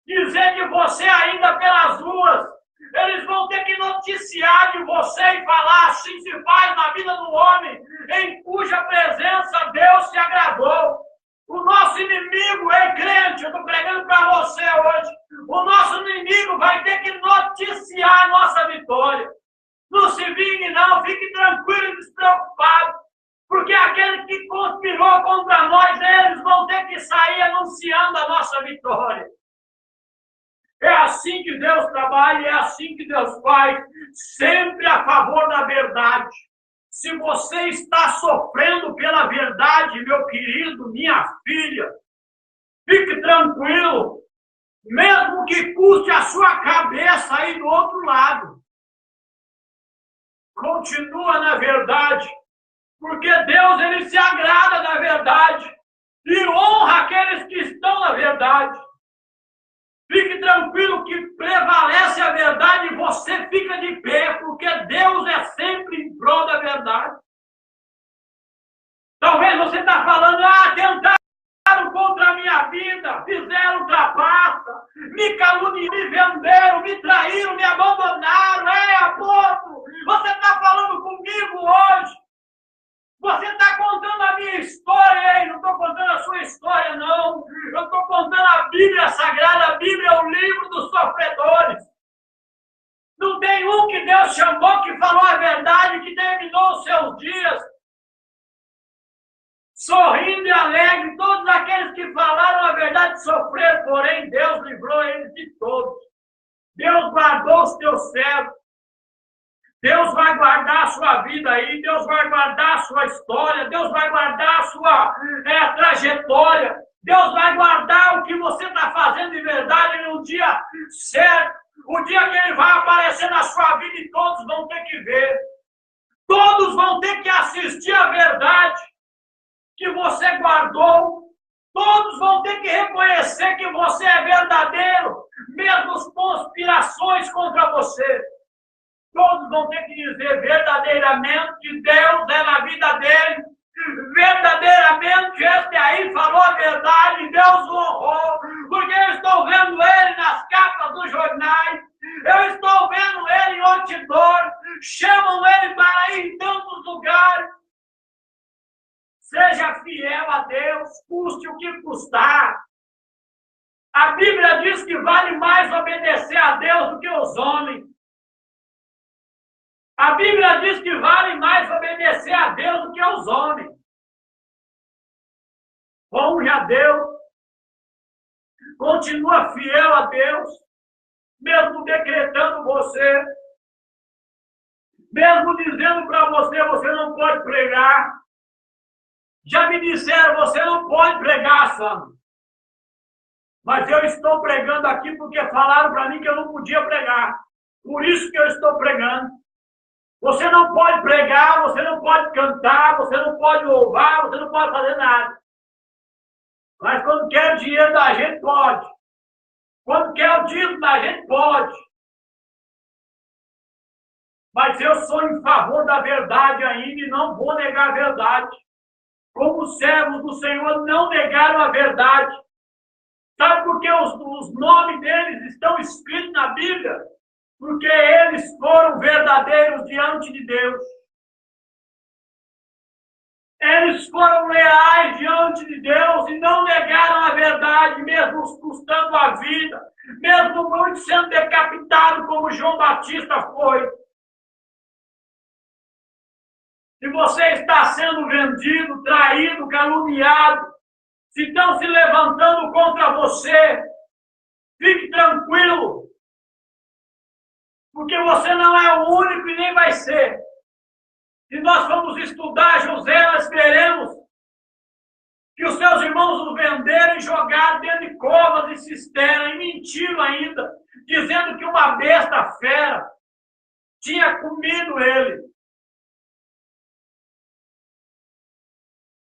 [SPEAKER 1] dizer de você ainda pelas ruas. Eles vão ter que noticiar de você e falar, assim se faz na vida do homem, em cuja presença Deus se agradou. O nosso inimigo, crente, eu estou pregando para você hoje, o nosso inimigo vai ter que noticiar a nossa vitória. Não se vingue não, fique tranquilo e despreocupado, porque aquele que conspirou contra nós, eles vão ter que sair anunciando a nossa vitória. É assim que Deus trabalha, é assim que Deus faz, sempre a favor da verdade. Se você está sofrendo pela verdade, meu querido, minha filha, fique tranquilo, mesmo que custe a sua cabeça aí do outro lado. Continua na verdade, porque Deus ele se agrada da verdade e honra aqueles que estão na verdade. Fique tranquilo que prevalece a verdade e você fica de pé, porque Deus é sempre em prol da verdade. Talvez você está falando, tentaram contra a minha vida, fizeram trapaça, me caluniaram, me venderam, me traíram, me abandonaram. Apóstolo, você está falando comigo hoje. Você está contando a minha história, não estou contando a sua história, história, não. Eu estou contando a Bíblia Sagrada. A Bíblia é o livro dos sofredores. Não tem um que Deus chamou, que falou a verdade, que terminou os seus dias sorrindo e alegre. Todos aqueles que falaram a verdade sofreram, porém Deus livrou eles de todos. Deus guardou os teus servos. Deus vai guardar a sua vida aí, Deus vai guardar a sua história, Deus vai guardar a sua trajetória, Deus vai guardar o que você está fazendo de verdade no dia certo, o dia que Ele vai aparecer na sua vida e todos vão ter que ver. Todos vão ter que assistir a verdade que você guardou. Todos vão ter que reconhecer que você é verdadeiro, mesmo as conspirações contra você. Todos vão ter que dizer verdadeiramente que Deus é na vida dele. Verdadeiramente este aí falou a verdade e Deus o honrou. Porque eu estou vendo ele nas capas dos jornais. Eu estou vendo ele em outdoor. Chamam ele para ir em tantos lugares. Seja fiel a Deus, custe o que custar. A Bíblia diz que vale mais obedecer a Deus do que os homens. A Bíblia diz que vale mais obedecer a Deus do que aos homens. Honre a Deus. Continua fiel a Deus. Mesmo decretando você. Mesmo dizendo para você, você não pode pregar. Já me disseram, você não pode pregar, Sandro. Mas eu estou pregando aqui porque falaram para mim que eu não podia pregar. Por isso que eu estou pregando. Você não pode pregar, você não pode cantar, você não pode louvar, você não pode fazer nada. Mas quando quer o dinheiro da gente, pode. Quando quer o dízimo da gente, pode. Mas eu sou em favor da verdade ainda e não vou negar a verdade. Como os servos do Senhor não negaram a verdade. Sabe por que os nomes deles estão escritos na Bíblia? Porque eles foram verdadeiros diante de Deus. Eles foram leais diante de Deus e não negaram a verdade, mesmo custando a vida, mesmo muitos sendo decapitados como João Batista foi. Se você está sendo vendido, traído, caluniado, se estão se levantando contra você, fique tranquilo. Porque você não é o único e nem vai ser. Se nós formos estudar José, nós veremos que os seus irmãos o venderam e jogaram dentro de covas e cisternas, e mentiram ainda, dizendo que uma besta fera tinha comido ele.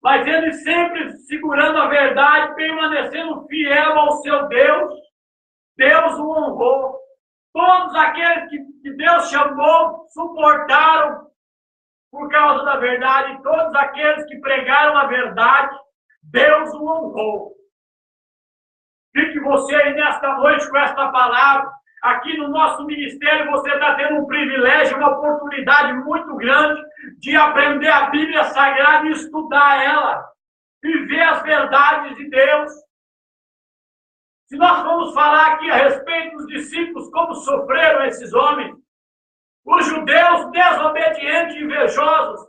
[SPEAKER 1] Mas ele sempre segurando a verdade, permanecendo fiel ao seu Deus, Deus o honrou. Todos aqueles que Deus chamou suportaram por causa da verdade. Todos aqueles que pregaram a verdade, Deus o honrou. Fique você aí nesta noite com esta palavra. Aqui no nosso ministério você está tendo um privilégio, uma oportunidade muito grande de aprender a Bíblia Sagrada e estudar ela. Viver as verdades de Deus. Se nós vamos falar aqui a respeito dos discípulos, como sofreram esses homens, os judeus desobedientes e invejosos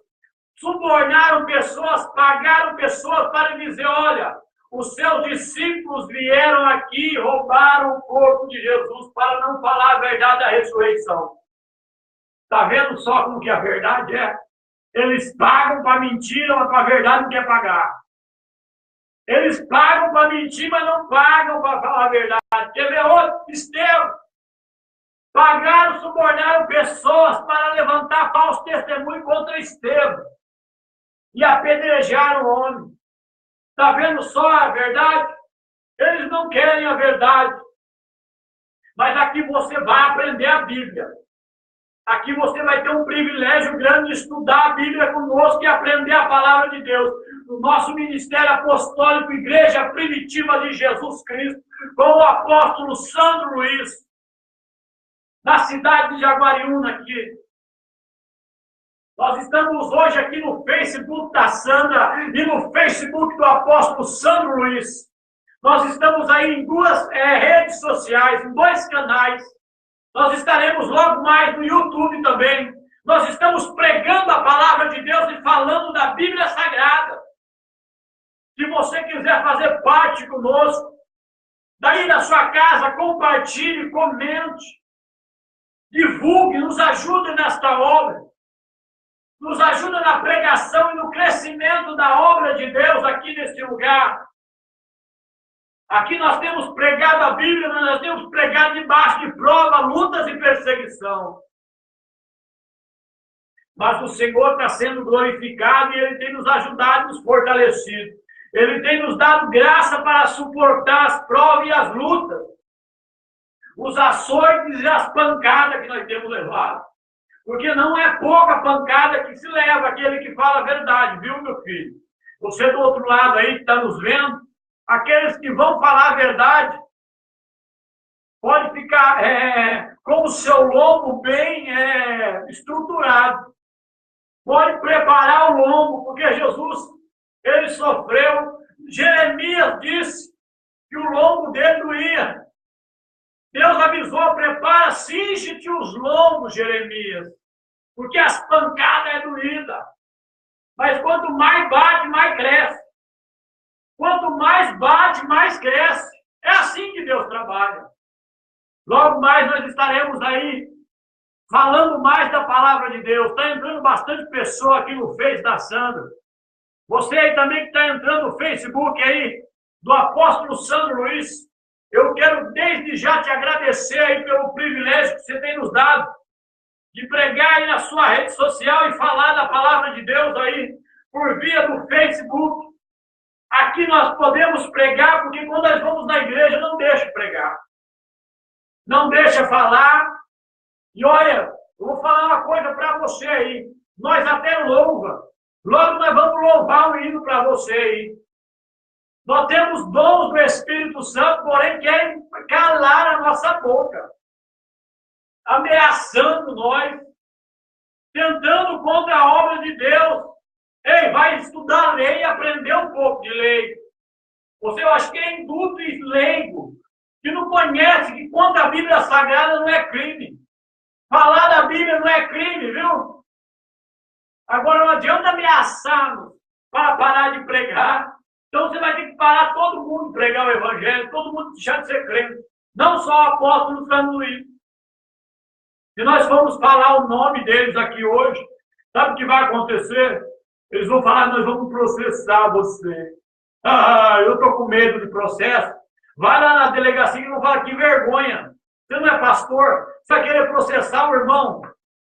[SPEAKER 1] subornaram pessoas, pagaram pessoas para dizer, olha, os seus discípulos vieram aqui e roubaram o corpo de Jesus para não falar a verdade da ressurreição. Está vendo só como que a verdade é? Eles pagam para mentir, mas para a verdade não quer pagar. Eles pagam para mentir, mas não pagam para falar a verdade. Quer ver outro? Estevão. Pagaram, subornaram pessoas para levantar falso testemunho contra Estevão. E apedrejaram o homem. Está vendo só a verdade? Eles não querem a verdade. Mas aqui você vai aprender a Bíblia. Aqui você vai ter um privilégio grande de estudar a Bíblia conosco e aprender a palavra de Deus. No nosso Ministério Apostólico, Igreja Primitiva de Jesus Cristo, com o apóstolo Sandro Luiz, na cidade de Jaguariúna aqui. Nós estamos hoje aqui no Facebook da Sandra e no Facebook do apóstolo Sandro Luiz.
[SPEAKER 2] Nós estamos aí em duas redes sociais, em 2 canais. Nós estaremos logo mais no YouTube também. Nós estamos pregando a palavra de Deus e falando da Bíblia Sagrada. Se você quiser fazer parte conosco, daí da sua casa, compartilhe, comente, divulgue, nos ajude nesta obra. Nos ajuda na pregação e no crescimento da obra de Deus aqui neste lugar. Aqui nós temos pregado a Bíblia, mas nós temos pregado debaixo de prova, lutas e perseguição. Mas o Senhor está sendo glorificado e Ele tem nos ajudado, nos fortalecido. Ele tem nos dado graça para suportar as provas e as lutas, os açoites e as pancadas que nós temos levado. Porque não é pouca pancada que se leva aquele que fala a verdade, viu, meu filho? Você do outro lado aí que está nos vendo, aqueles que vão falar a verdade, pode ficar com o seu lombo bem estruturado. Pode preparar o lombo, porque Jesus, ele sofreu. Jeremias disse que o lombo dele doía. Deus avisou, prepara, cinge-te os lombos, Jeremias, porque as pancadas é doída. Mas quanto mais bate, mais cresce. Quanto mais bate, mais cresce. É assim que Deus trabalha. Logo mais nós estaremos aí falando mais da palavra de Deus. Está entrando bastante pessoa aqui no Face da Sandra. Você aí também que está entrando no Facebook aí, do apóstolo Sandro Luiz, eu quero desde já te agradecer aí pelo privilégio que você tem nos dado de pregar aí na sua rede social e falar da palavra de Deus aí por via do Facebook. Aqui nós podemos pregar, porque quando nós vamos na igreja, não deixa pregar. Não deixa falar. E olha, eu vou falar uma coisa para você aí. Nós até louva. Logo nós vamos louvar um hino para você aí. Nós temos dons do Espírito Santo, porém querem calar a nossa boca. Ameaçando nós. Tentando contra a obra de Deus. Ei, vai estudar lei e aprender um pouco de lei. Você, eu acho que é induto e leigo, que não conhece que contra a Bíblia Sagrada não é crime. Falar da Bíblia não é crime, viu? Agora não adianta ameaçar-nos para parar de pregar. Então você vai ter que parar todo mundo de pregar o Evangelho, todo mundo deixar de ser crente. Não só o apóstolo Sandro Luiz. Se nós formos falar o nome deles aqui hoje, sabe o que vai acontecer? Eles vão falar, nós vamos processar você. Eu estou com medo de processo. Vai lá na delegacia e não fala, que vergonha. Você não é pastor, você vai querer processar o irmão,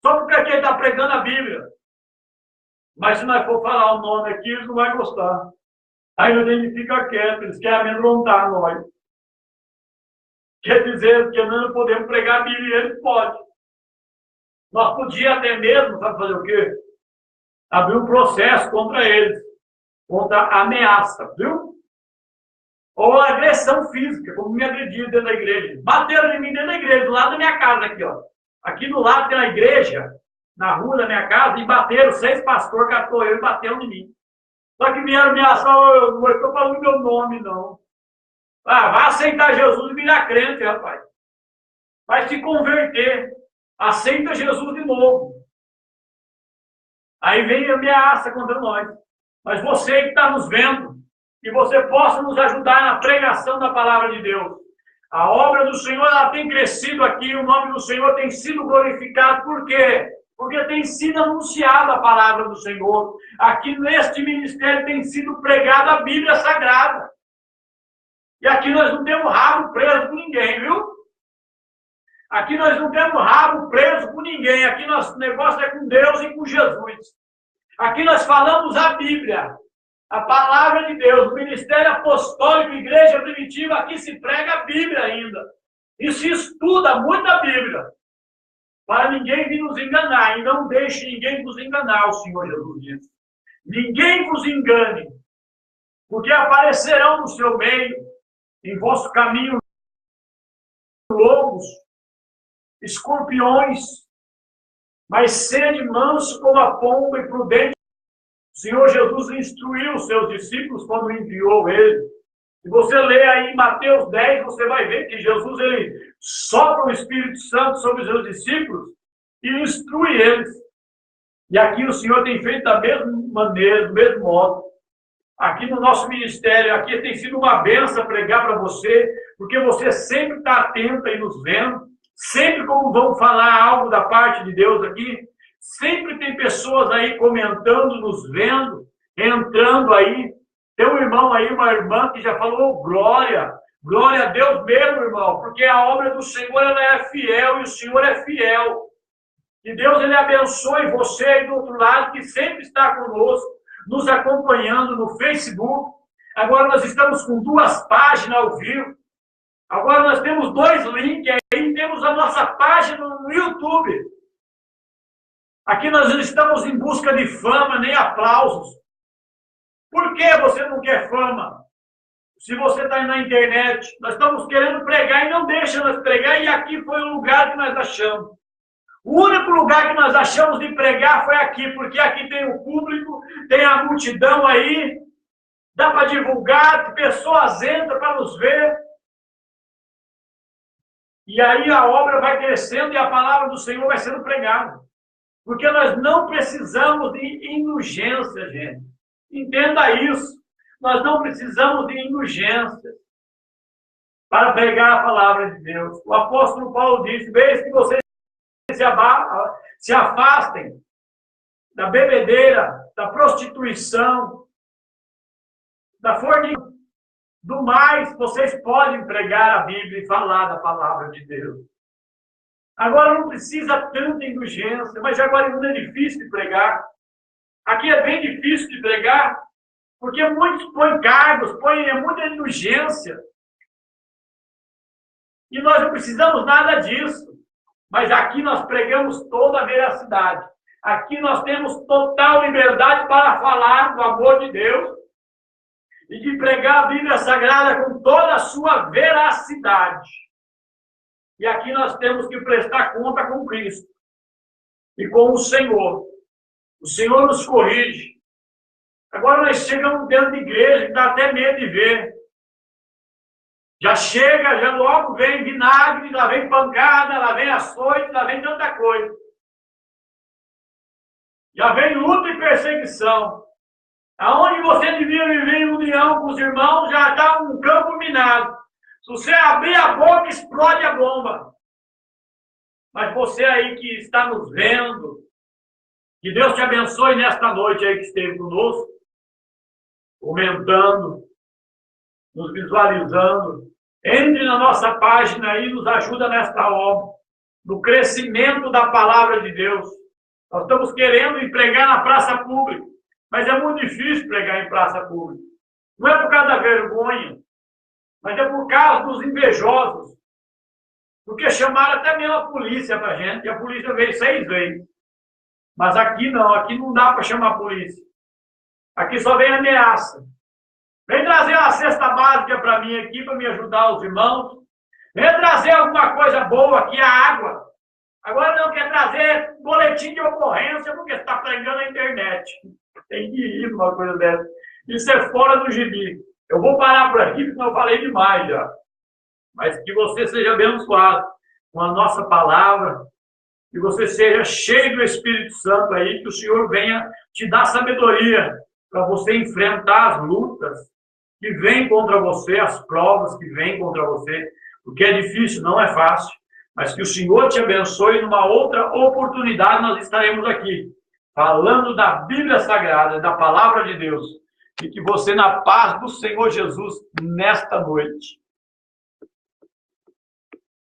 [SPEAKER 2] só porque ele está pregando a Bíblia. Mas se nós for falar o nome aqui, eles não vão gostar. Aí a gente fica quieto, eles querem amedrontar nós. Quer dizer, que nós não podemos pregar a Bíblia, eles podem. Nós podíamos até mesmo, sabe fazer o quê? Abrir um processo contra eles, contra a ameaça, viu? Ou agressão física, como me agrediram dentro da igreja. Bateram em mim dentro da igreja, do lado da minha casa aqui, ó. Aqui do lado tem a igreja, na rua da minha casa, e bateram, 6 pastores, catou eu e bateram em mim. Só que vieram ameaçar, eu não estou falando meu nome, não. Vai aceitar Jesus e virar crente, rapaz. Vai se converter. Aceita Jesus de novo. Aí vem a ameaça contra nós. Mas você que está nos vendo, que você possa nos ajudar na pregação da palavra de Deus. A obra do Senhor, ela tem crescido aqui, o nome do Senhor tem sido glorificado. Por quê? Porque tem sido anunciada a palavra do Senhor. Aqui neste ministério tem sido pregada a Bíblia Sagrada. E aqui nós não temos rabo preso com ninguém, viu? Aqui nós não temos rabo preso com ninguém. Aqui nosso negócio é com Deus e com Jesus. Aqui nós falamos a Bíblia, a palavra de Deus. O ministério apostólico, igreja primitiva, aqui se prega a Bíblia ainda. E se estuda muito a Bíblia. Para ninguém vir nos enganar. E não deixe ninguém vos enganar, o Senhor Jesus disse. Ninguém vos engane. Porque aparecerão no seu meio, em vosso caminho, lobos, escorpiões, mas sede manso como a pomba e prudente. O Senhor Jesus instruiu os seus discípulos quando enviou ele. Se você ler aí em Mateus 10, você vai ver que Jesus, ele sopra o Espírito Santo sobre os seus discípulos e instrui eles. E aqui o Senhor tem feito da mesma maneira, do mesmo modo. Aqui no nosso ministério, aqui tem sido uma benção pregar para você, porque você sempre está atento e nos vendo, sempre como vamos falar algo da parte de Deus aqui, sempre tem pessoas aí comentando, nos vendo, entrando aí. Tem um irmão aí, uma irmã que já falou glória, glória a Deus mesmo, irmão, porque a obra do Senhor ela é fiel e o Senhor é fiel. Que Deus ele abençoe você aí do outro lado, que sempre está conosco, nos acompanhando no Facebook. Agora nós estamos com 2 páginas ao vivo. Agora nós temos 2 links aí, temos a nossa página no YouTube. Aqui nós não estamos em busca de fama, nem aplausos. Por que você não quer fama? Se você está na internet, nós estamos querendo pregar e não deixa nós pregar, e aqui foi o lugar que nós achamos. O único lugar que nós achamos de pregar foi aqui, porque aqui tem o público, tem a multidão aí, dá para divulgar, pessoas entram para nos ver. E aí a obra vai crescendo e a palavra do Senhor vai sendo pregada. Porque nós não precisamos de indulgência, gente. Entenda isso. Nós não precisamos de indulgência para pregar a palavra de Deus. O apóstolo Paulo disse, vez que vocês se afastem da bebedeira, da prostituição, da fornicação, do mais, vocês podem pregar a Bíblia e falar da palavra de Deus. Agora não precisa tanta indulgência, mas agora não é difícil de pregar. Aqui é bem difícil de pregar, porque muitos põem cargos, põem muita indulgência. E nós não precisamos nada disso. Mas aqui nós pregamos toda a veracidade. Aqui nós temos total liberdade para falar do amor de Deus e de pregar a Bíblia Sagrada com toda a sua veracidade. E aqui nós temos que prestar conta com Cristo e com o Senhor. O Senhor nos corrige. Agora nós chegamos dentro de igreja que dá até medo de ver. Já chega, já logo vem vinagre, lá vem pancada, lá vem açoite, lá vem tanta coisa. Já vem luta e perseguição. Aonde você devia viver em união com os irmãos, já está um campo minado. Se você abrir a boca, explode a bomba. Mas você aí que está nos vendo, que Deus te abençoe nesta noite aí que esteve conosco, comentando, nos visualizando. Entre na nossa página aí e nos ajuda nesta obra, no crescimento da palavra de Deus. Nós estamos querendo ir pregar na praça pública, mas é muito difícil pregar em praça pública. Não é por causa da vergonha, mas é por causa dos invejosos. Porque chamaram até mesmo a polícia para a gente, e a polícia veio 6 vezes. Mas aqui não dá para chamar a polícia. Aqui só vem ameaça. Vem trazer uma cesta básica para mim aqui, para me ajudar os irmãos. Vem trazer alguma coisa boa aqui, a água. Agora não quer trazer boletim de ocorrência, porque está pregando na internet. Tem que ir numa coisa dessa. Isso é fora do gibi. Eu vou parar por aqui, porque eu falei demais já. Mas que você seja abençoado com a nossa palavra, que você seja cheio do Espírito Santo aí, que o Senhor venha te dar sabedoria para você enfrentar as lutas que vêm contra você, as provas que vêm contra você, porque é difícil, não é fácil, mas que o Senhor te abençoe. Numa outra oportunidade nós estaremos aqui, falando da Bíblia Sagrada, da Palavra de Deus, e que você, na paz do Senhor Jesus, nesta noite,